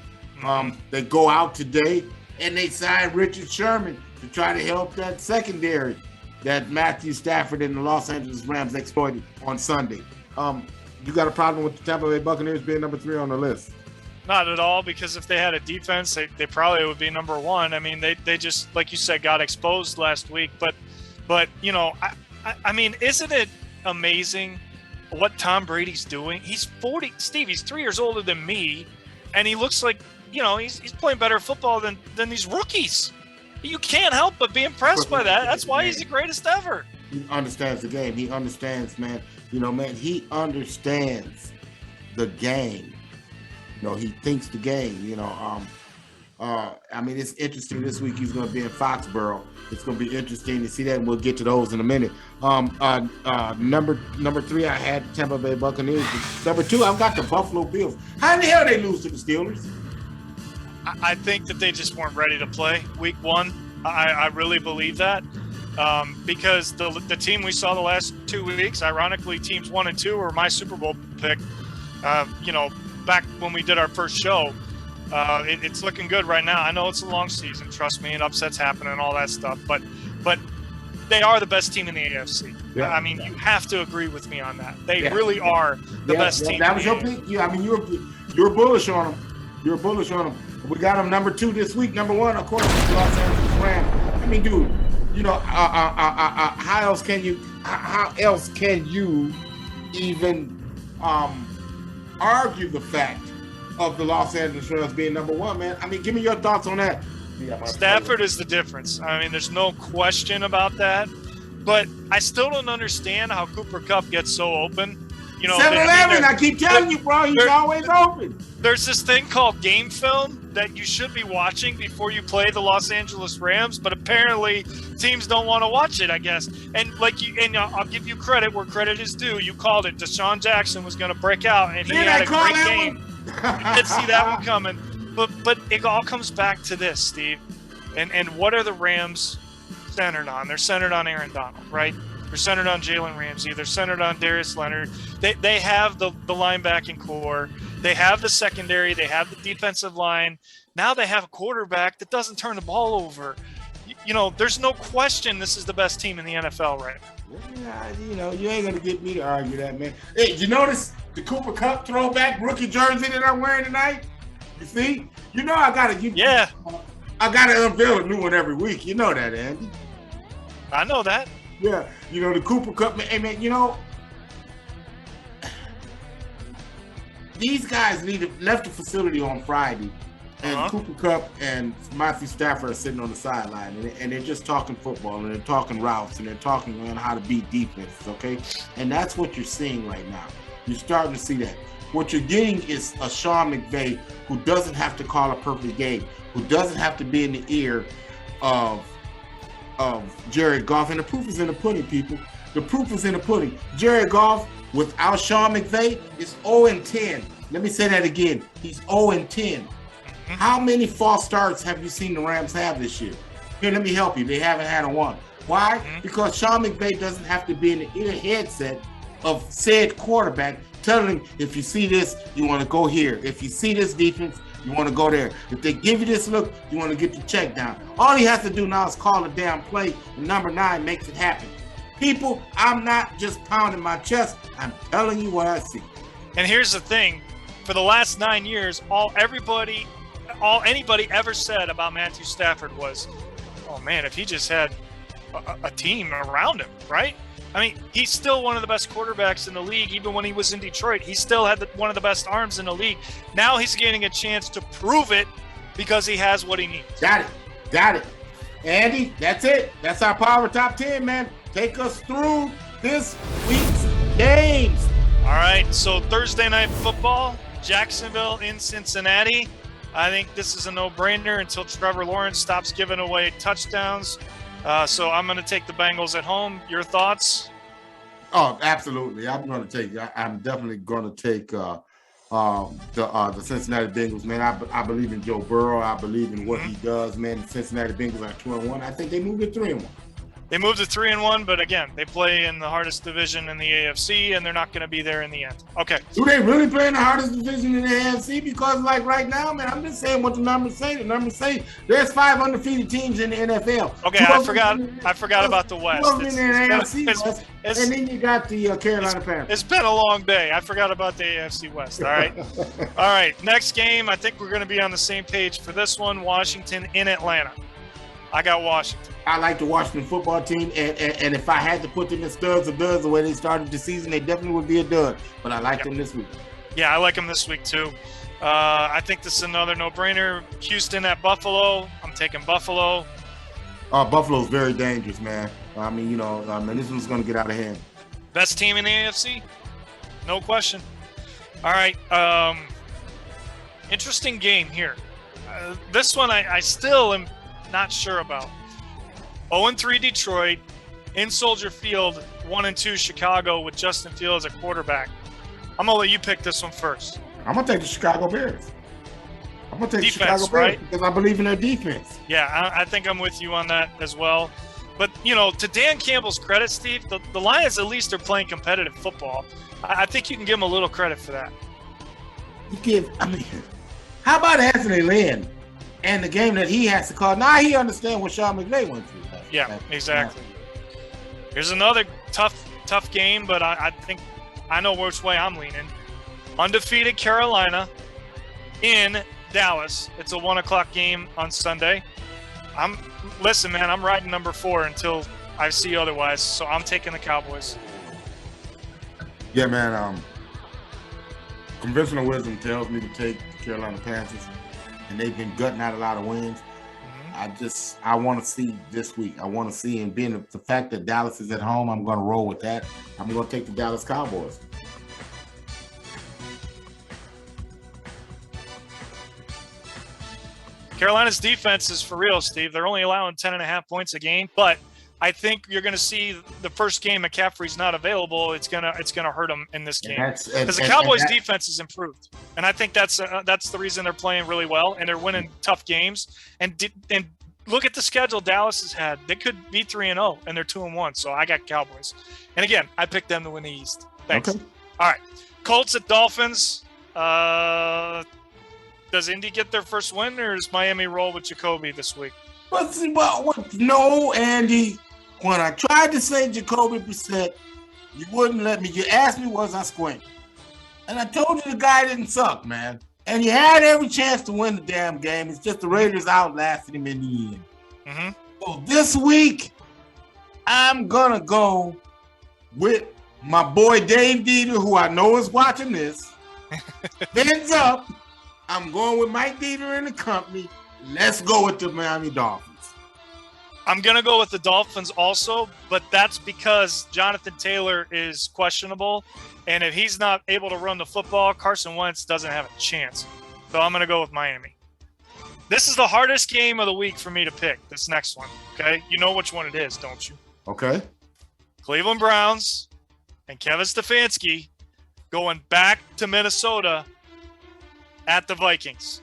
They go out today and they sign Richard Sherman to try to help that secondary that Matthew Stafford and the Los Angeles Rams exploited on Sunday. You got a problem with the Tampa Bay Buccaneers being number 3 on the list? Not at all, because if they had a defense, they probably would be number 1. I mean, they just, like you said, got exposed last week. But I mean, isn't it amazing what Tom Brady's doing? He's 40. Steve, he's 3 years older than me, and he looks like, he's playing better football than these rookies. You can't help but be impressed by that. That's why he's the greatest ever. He understands the game. He understands, man. He understands the game. He thinks the game. It's interesting this week. He's going to be in Foxborough. It's going to be interesting to see that, and we'll get to those in a minute. Number 3, I had Tampa Bay Buccaneers. Number 2, I've got the Buffalo Bills. How in the hell they lose to the Steelers? I think that they just weren't ready to play week 1. I really believe that. Because the team we saw the last 2 weeks, ironically, teams 1 and 2 were my Super Bowl pick. Back when we did our first show, it's looking good right now. I know it's a long season, trust me, and upsets happen and all that stuff. But they are the best team in the AFC. Yeah. I mean, you have to agree with me on that. They really are the best team. That was your pick. You're bullish on them. We got them number 2 this week. Number 1, of course, is the Los Angeles Rams. I mean, dude. How else can you even argue the fact of the Los Angeles Rams being number 1, man? I mean, give me your thoughts on that. Stafford is the difference. I mean, there's no question about that. But I still don't understand how Cooper Kupp gets so open. 7-Eleven, I keep telling you, bro, he's always open. There's this thing called game film that you should be watching before you play the Los Angeles Rams, but apparently teams don't want to watch it, I guess. And I'll give you credit where credit is due. You called it. Deshaun Jackson was going to break out, and he had a great game. You did see that one coming. But it all comes back to this, Steve. And what are the Rams centered on? They're centered on Aaron Donald, right? They're centered on Jalen Ramsey. They're centered on Darius Leonard. They have the linebacking core. They have the secondary. They have the defensive line. Now they have a quarterback that doesn't turn the ball over. There's no question this is the best team in the NFL right now. Yeah, you ain't going to get me to argue that, man. Hey, you notice the Cooper Kupp throwback rookie jersey that I'm wearing tonight? You see? You know I gotta I gotta unveil a new one every week. You know that, Andy. I know that. Yeah, you know the Cooper Cup. Hey man, you know these guys left the facility on Friday, and Cooper Cup and Matthew Stafford are sitting on the sideline, and they're just talking football, and they're talking routes, and they're talking on how to beat defenses. Okay, and that's what you're seeing right now. You're starting to see that. What you're getting is a Sean McVay who doesn't have to call a perfect game, who doesn't have to be in the ear of Jared Goff. And the proof is in the pudding, people. The proof is in the pudding. Jared Goff, without Sean McVay, is 0-10. Let me say that again. He's 0-10. How many false starts have you seen the Rams have this year? Here, let me help you. They haven't had a one. Why? Because Sean McVay doesn't have to be in the ear headset of said quarterback telling him, if you see this, you want to go here. If you see this defense, you want to go there. If they give you this look, you want to get the check down. All he has to do now is call a damn play, and number 9 makes it happen. People, I'm not just pounding my chest. I'm telling you what I see. And here's the thing. For the last 9 years, all anybody ever said about Matthew Stafford was, oh man, if he just had a team around him, right? I mean, he's still one of the best quarterbacks in the league. Even when he was in Detroit, he still had one of the best arms in the league. Now he's getting a chance to prove it because he has what he needs. Got it. Andy, that's it. That's our Power Top 10, man. Take us through this week's games. All right, so Thursday Night Football, Jacksonville in Cincinnati. I think this is a no-brainer until Trevor Lawrence stops giving away touchdowns. So I'm going to take the Bengals at home. Your thoughts? Oh, absolutely. I'm definitely going to take the Cincinnati Bengals, man. I believe in Joe Burrow. I believe in what he does, man. The Cincinnati Bengals are 2-1. I think they moved to 3-1. They moved to 3-1, but again, they play in the hardest division in the AFC, and they're not going to be there in the end. Okay. Do they really play in the hardest division in the AFC? Because, like, right now, man, I'm just saying what the numbers say. The numbers say there's 5 undefeated teams in the NFL. Okay, I forgot about the West. And then you got the Carolina Panthers. It's been a long day. I forgot about the AFC West. All right. All right. Next game, I think we're going to be on the same page for this one. Washington in Atlanta. I got Washington. I like the Washington football team, and if I had to put them in studs or duds the way they started the season, they definitely would be a dud. But I like them this week. Yeah, I like them this week too. I think this is another no-brainer. Houston at Buffalo. I'm taking Buffalo. Buffalo's very dangerous, man. I mean, this one's going to get out of hand. Best team in the AFC? No question. All right. Interesting game here. This one I still am not sure about. 0-3 Detroit, in Soldier Field, 1-2 Chicago with Justin Fields as a quarterback. I'm gonna let you pick this one first. I'm gonna take the Chicago Bears. I'm gonna take defense, the Chicago Bears, right? Because I believe in their defense. Yeah, I think I'm with you on that as well. But to Dan Campbell's credit, Steve, the Lions at least are playing competitive football. I think you can give them a little credit for that. How about Anthony Lynn? And the game that he has to call. Now he understands what Sean McVay went through. Yeah, exactly. Here's another tough game, but I think I know which way I'm leaning. Undefeated Carolina in Dallas. It's a 1:00 game on Sunday. Listen, man, I'm riding number 4 until I see otherwise. So I'm taking the Cowboys. Yeah, man. Conventional wisdom tells me to take the Carolina Panthers. And they've been gutting out a lot of wins. I want to see this week. I want to see, and being the fact that Dallas is at home, I'm going to roll with that. I'm going to take the Dallas Cowboys. Carolina's defense is for real, Steve. They're only allowing 10.5 points a game, but I think you're going to see the first game McCaffrey's not available. It's gonna hurt them in this game because the Cowboys' defense has improved, and I think that's the reason they're playing really well and they're winning tough games. And look at the schedule Dallas has had; they could be 3-0 and they're 2-1. So I got Cowboys, and again, I picked them to win the East. Thanks. Okay. All right, Colts at Dolphins. Does Indy get their first win, or does Miami roll with Jacoby this week? No, Andy. When I tried to say Jacoby Brissett, you wouldn't let me. You asked me, was I squinting? And I told you the guy didn't suck, man. And he had every chance to win the damn game. It's just the Raiders outlasted him in the end. Mm-hmm. So this week, I'm going to go with my boy Dave Dieter, who I know is watching this. Hands up. I'm going with Mike Dieter and the company. Let's go with the Miami Dolphins. I'm going to go with the Dolphins also, but that's because Jonathan Taylor is questionable. And if he's not able to run the football, Carson Wentz doesn't have a chance. So I'm going to go with Miami. This is the hardest game of the week for me to pick, this next one. Okay? You know which one it is, don't you? Okay. Cleveland Browns and Kevin Stefanski going back to Minnesota at the Vikings.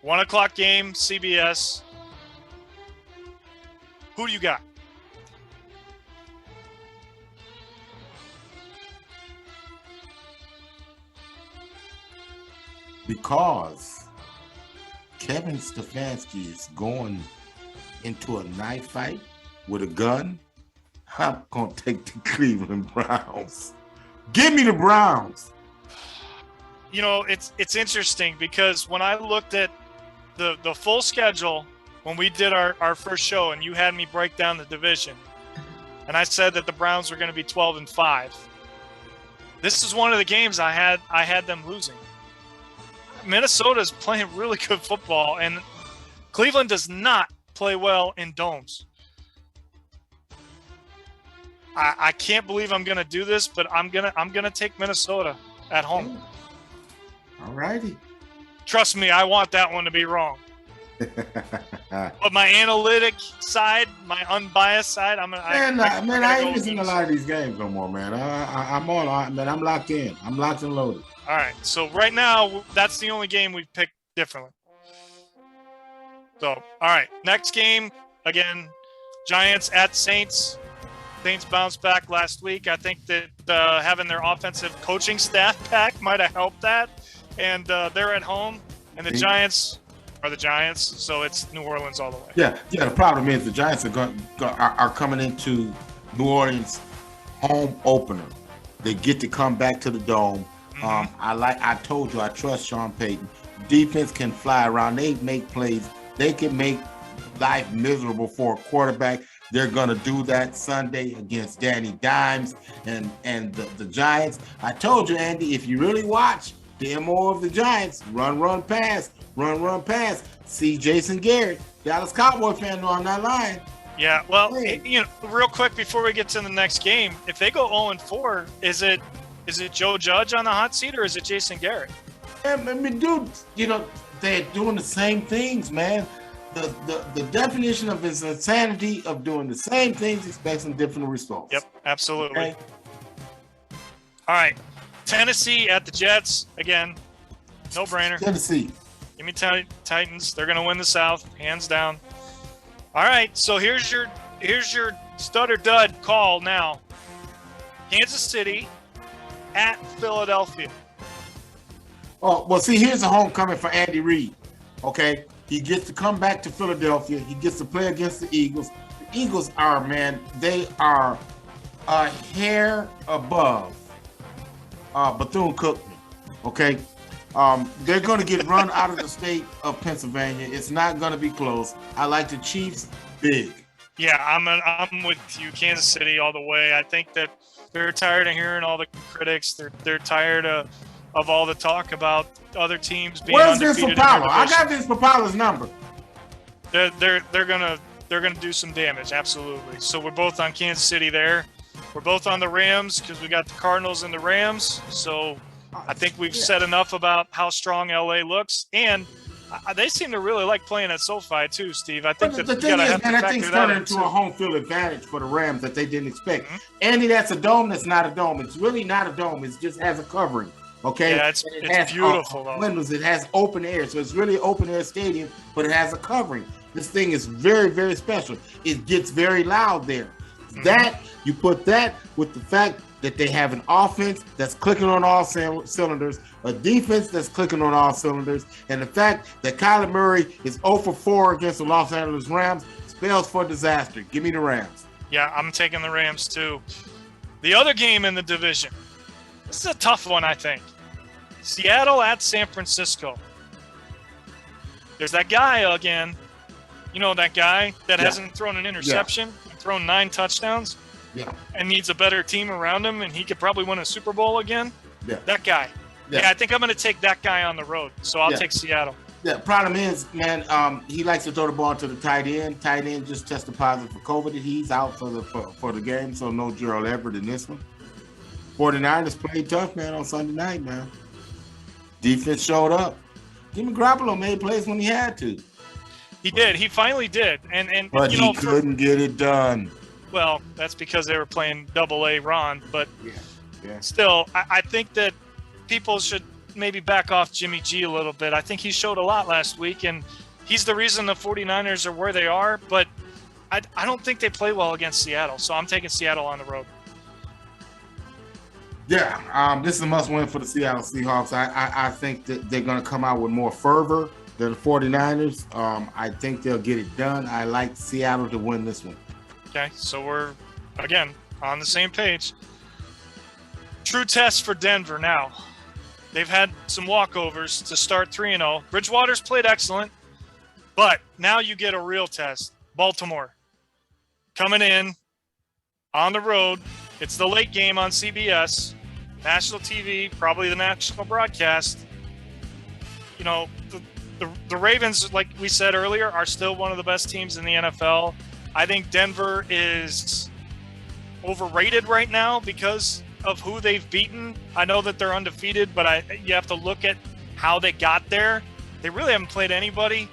1 o'clock game, CBS. Who do you got? Because Kevin Stefanski is going into a knife fight with a gun, I'm going to take the Cleveland Browns. Give me the Browns. You know, it's interesting because when I looked at the full schedule when we did our first show and you had me break down the division, and I said that the Browns were going to be 12-5. This is one of the games I had them losing. Minnesota's playing really good football, and Cleveland does not play well in domes. I can't believe I'm going to do this, but I'm gonna take Minnesota at home. All righty. Trust me, I want that one to be wrong. But my analytic side, my unbiased side, I ain't missing a lot of these games no more, man. I'm locked in. I'm locked and loaded. All right. So right now, that's the only game we've picked differently. So, all right. Next game, again, Giants at Saints. Saints bounced back last week. I think that having their offensive coaching staff back might have helped that. And they're at home, and the Giants are the Giants, so it's New Orleans all the way. Yeah. The problem is the Giants are coming into New Orleans home opener. They get to come back to the dome. I told you I trust Sean Payton. Defense can fly around. They make plays. They can make life miserable for a quarterback. They're gonna do that Sunday against Danny Dimes and the Giants. I told you, Andy, if you really watch the MO of the Giants, run, pass. See Jason Garrett, Dallas Cowboy fan on that line. Yeah, well, real quick before we get to the next game, if they go 0-4, is it Joe Judge on the hot seat or is it Jason Garrett? I mean, dude, they're doing the same things, man. The definition of his insanity of doing the same things, expecting different results. Yep, absolutely. Okay? All right, Tennessee at the Jets again, no brainer. Tennessee. Give me Titans. They're gonna win the South, hands down. All right, so here's your stud or dud call now. Kansas City at Philadelphia. Oh, well, see, here's a homecoming for Andy Reid. Okay, he gets to come back to Philadelphia. He gets to play against the Eagles. The Eagles are, man, they are a hair above Bethune-Cookman. Okay, they're going to get run out of the state of Pennsylvania. It's not going to be close. I like the Chiefs big. Yeah, I'm with you, Kansas City all the way. I think that they're tired of hearing all the critics. They're tired of all the talk about other teams being undefeated. Where's Vince Papalo? I got Vince Papalo's number. They're gonna do some damage, absolutely. So we're both on Kansas City there. We're both on the Rams because we got the Cardinals and the Rams. So I think we've said enough about how strong LA looks, and they seem to really like playing at SoFi too, Steve. I think the thing is, man, I think it's turning into a home field advantage for the Rams that they didn't expect. Andy, that's a dome. That's not a dome. It's really not a dome. It just has a covering. Okay, yeah, it's beautiful though. Windows. It has open air, so it's really an open air stadium, but it has a covering. This thing is very, very special. It gets very loud there. That you put that with the fact that they have an offense that's clicking on all cylinders, a defense that's clicking on all cylinders, and the fact that Kyler Murray is 0 for 4 against the Los Angeles Rams spells for disaster. Give me the Rams. Yeah, I'm taking the Rams too. The other game in the division. This is a tough one, I think. Seattle at San Francisco. there's that guy again. You know, that guy that hasn't thrown an interception, thrown 9 touchdowns, and needs a better team around him, and he could probably win a Super Bowl again. Yeah. That guy. Yeah, I think I'm going to take that guy on the road. So I'll take Seattle. Yeah, problem is, man, he likes to throw the ball to the tight end. Tight end just tested positive for COVID. He's out for the game, so no Gerald Everett in this one. 49ers played tough, man, on Sunday night, man. Defense showed up. Jimmy Garoppolo made plays when he had to. He did. He finally did. But he couldn't get it done. Well, that's because they were playing Double-A Ron. But still, I think that people should maybe back off Jimmy G a little bit. I think he showed a lot last week, and he's the reason the 49ers are where they are. But I don't think they play well against Seattle, so I'm taking Seattle on the road. Yeah, this is a must-win for the Seattle Seahawks. I think that they're going to come out with more fervor than the 49ers. I think they'll get it done. I like Seattle to win this one. Okay, so we're, again, on the same page. True test for Denver now. They've had some walkovers to start 3-0. Bridgewater's played excellent, but now you get a real test. Baltimore coming in on the road. It's the late game on CBS, national TV, probably the national broadcast. You know, the Ravens, like we said earlier, are still one of the best teams in the NFL. I think Denver is overrated right now because of who they've beaten. I know that they're undefeated, but you have to look at how they got there. They really haven't played anybody,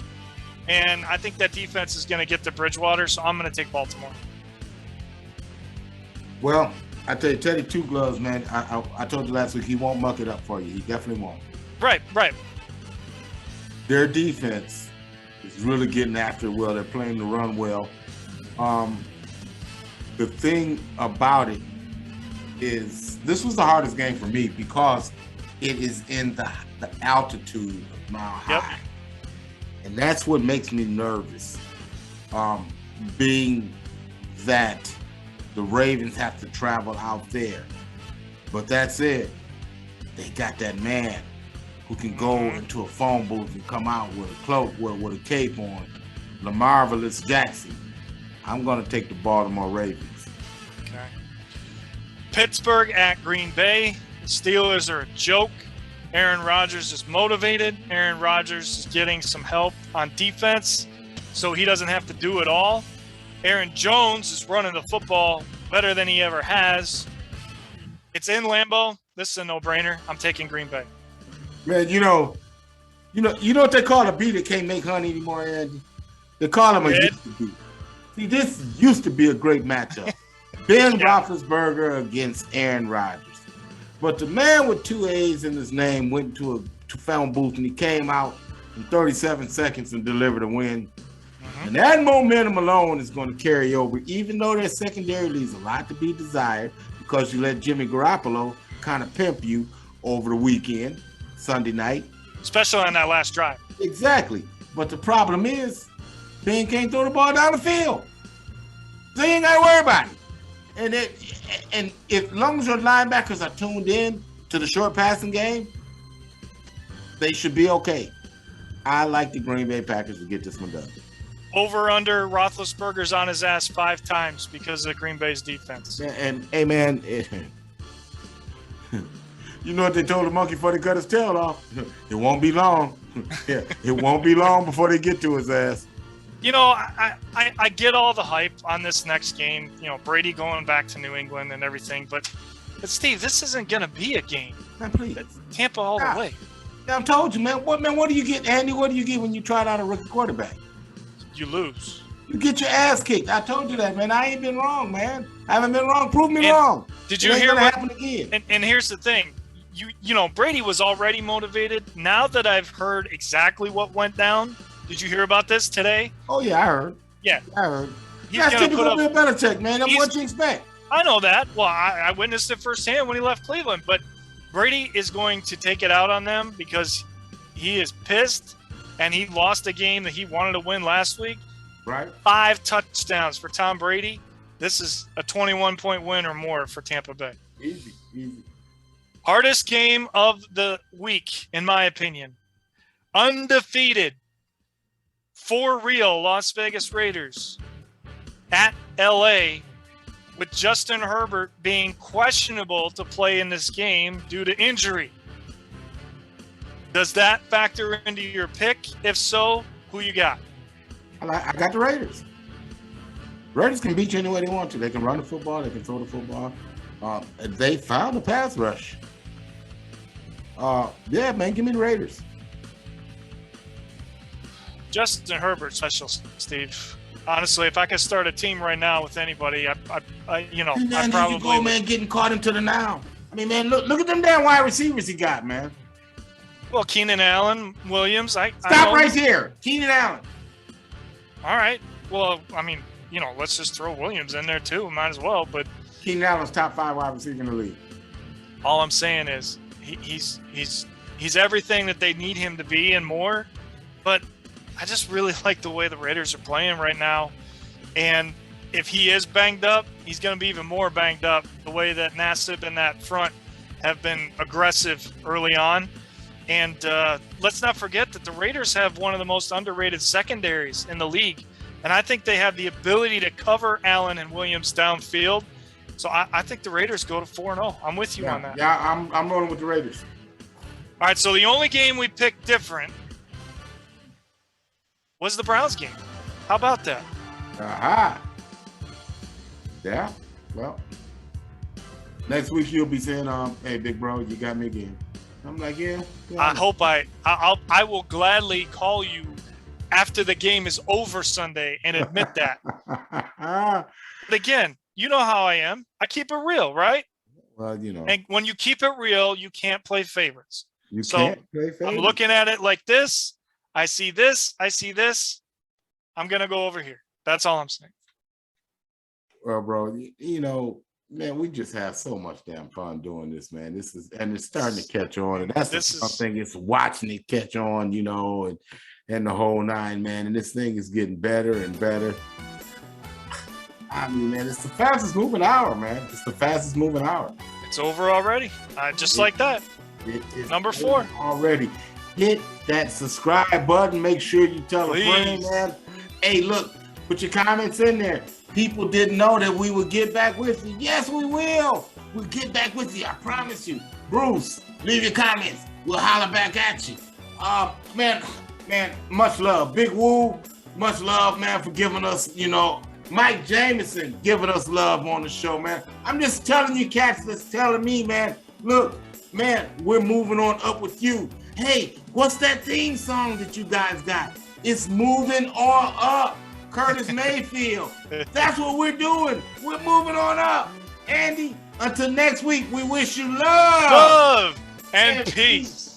and I think that defense is going to get to Bridgewater, so I'm going to take Baltimore. Well, I tell you, Teddy Two Gloves, man, I told you last week he won't muck it up for you. He definitely won't. Right. Their defense is really getting after it well. They're playing the run well. The thing about it is this was the hardest game for me because it is in the altitude of Mile High. And that's what makes me nervous, being that the Ravens have to travel out there. But that's it. They got that man who can go into a phone booth and come out with a cloak, with a cape on, LaMarvelous Jackson. I'm going to take the Baltimore Ravens. Okay. Pittsburgh at Green Bay. The Steelers are a joke. Aaron Rodgers is motivated. Aaron Rodgers is getting some help on defense, so he doesn't have to do it all. Aaron Jones is running the football better than he ever has. It's in Lambeau. This is a no-brainer. I'm taking Green Bay. Man, you know what they call a bee that can't make honey anymore, Andy? They call him a used to be. See, this used to be a great matchup. Ben Roethlisberger against Aaron Rodgers. But the man with 2 A's in his name went into a phone booth and he came out in 37 seconds and delivered a win. And that momentum alone is going to carry over, even though their secondary leaves a lot to be desired because you let Jimmy Garoppolo kind of pimp you over the weekend, Sunday night. Especially on that last drive. Exactly. But the problem is, Ben can't throw the ball down the field. So you ain't got to worry about it. And as long as your linebackers are tuned in to the short passing game, they should be okay. I like the Green Bay Packers to get this one done. Over under Roethlisberger's on his ass 5 times because of Green Bay's defense. And hey man, you know what they told the monkey before they cut his tail off? It won't be long. Yeah, it won't be long before they get to his ass. You know, I get all the hype on this next game. You know, Brady going back to New England and everything, but Steve, this isn't going to be a game. Man, please. It's Tampa all the way. I told you, man. What do you get, Andy? What do you get when you try out a rookie quarterback? You lose. You get your ass kicked. I told you that, man. I ain't been wrong, man. I haven't been wrong. Prove me wrong. Did you hear what happened again? And here's the thing. You know, Brady was already motivated. Now that I've heard exactly what went down, did you hear about this today? Oh yeah, I heard. Yeah, I heard. That's typical Bill Belichick, man. That's what you expect. I know that. Well, I witnessed it firsthand when he left Cleveland. But Brady is going to take it out on them because he is pissed, and he lost a game that he wanted to win last week. Right. 5 touchdowns for Tom Brady. This is a 21-point win or more for Tampa Bay. Easy. Hardest game of the week, in my opinion. Undefeated for real Las Vegas Raiders at LA with Justin Herbert being questionable to play in this game due to injury. Does that factor into your pick? If so, who you got? I got the Raiders. Raiders can beat you any way they want to. They can run the football. They can throw the football. They found the pass rush. Yeah, man, give me the Raiders. Justin Herbert special, Steve. Honestly, if I could start a team right now with anybody, I probably you go, man, getting caught into the now. I mean, man, look at them damn wide receivers he got, man. Well, Keenan Allen, Williams. Stop right here, Keenan Allen. All right. Well, I mean, let's just throw Williams in there too. Might as well. But Keenan Allen's top 5 wide receiver in the league. All I'm saying is he's everything that they need him to be and more. But I just really like the way the Raiders are playing right now. And if he is banged up, he's going to be even more banged up. The way that Nassib and that front have been aggressive early on. And let's not forget that the Raiders have one of the most underrated secondaries in the league. And I think they have the ability to cover Allen and Williams downfield. So I think the Raiders go to 4-0. I'm with you on that. Yeah, I'm rolling with the Raiders. All right, so the only game we picked different was the Browns game. How about that? Aha. Yeah, well, next week you'll be saying, hey, big bro, you got me again. I'm like, yeah. I hope I will gladly call you after the game is over Sunday and admit that. But again, you know how I am. I keep it real, right? Well, And when you keep it real, you can't play favorites. You can't play favorites. I'm looking at it like this. I see this. I see this. I'm going to go over here. That's all I'm saying. Well, bro, man, we just have so much damn fun doing this, man. And it's starting to catch on. And that's something, it's watching it catch on, and the whole nine, man. And this thing is getting better and better. I mean, man, it's the fastest moving hour, man. It's the fastest moving hour. It's over already. Like that. Number 4. Already. Hit that subscribe button. Make sure you tell a friend, man. Hey, look, put your comments in there. People didn't know that we would get back with you. Yes, we will. We'll get back with you. I promise you. Bruce, leave your comments. We'll holler back at you. Man, much love. Big Woo, much love, man, for giving us, Mike Jameson giving us love on the show, man. I'm just telling you cats that's telling me, man, look, man, we're moving on up with you. Hey, what's that theme song that you guys got? It's moving on up. Curtis Mayfield. That's what we're doing. We're moving on up. Andy, until next week, we wish you love and peace.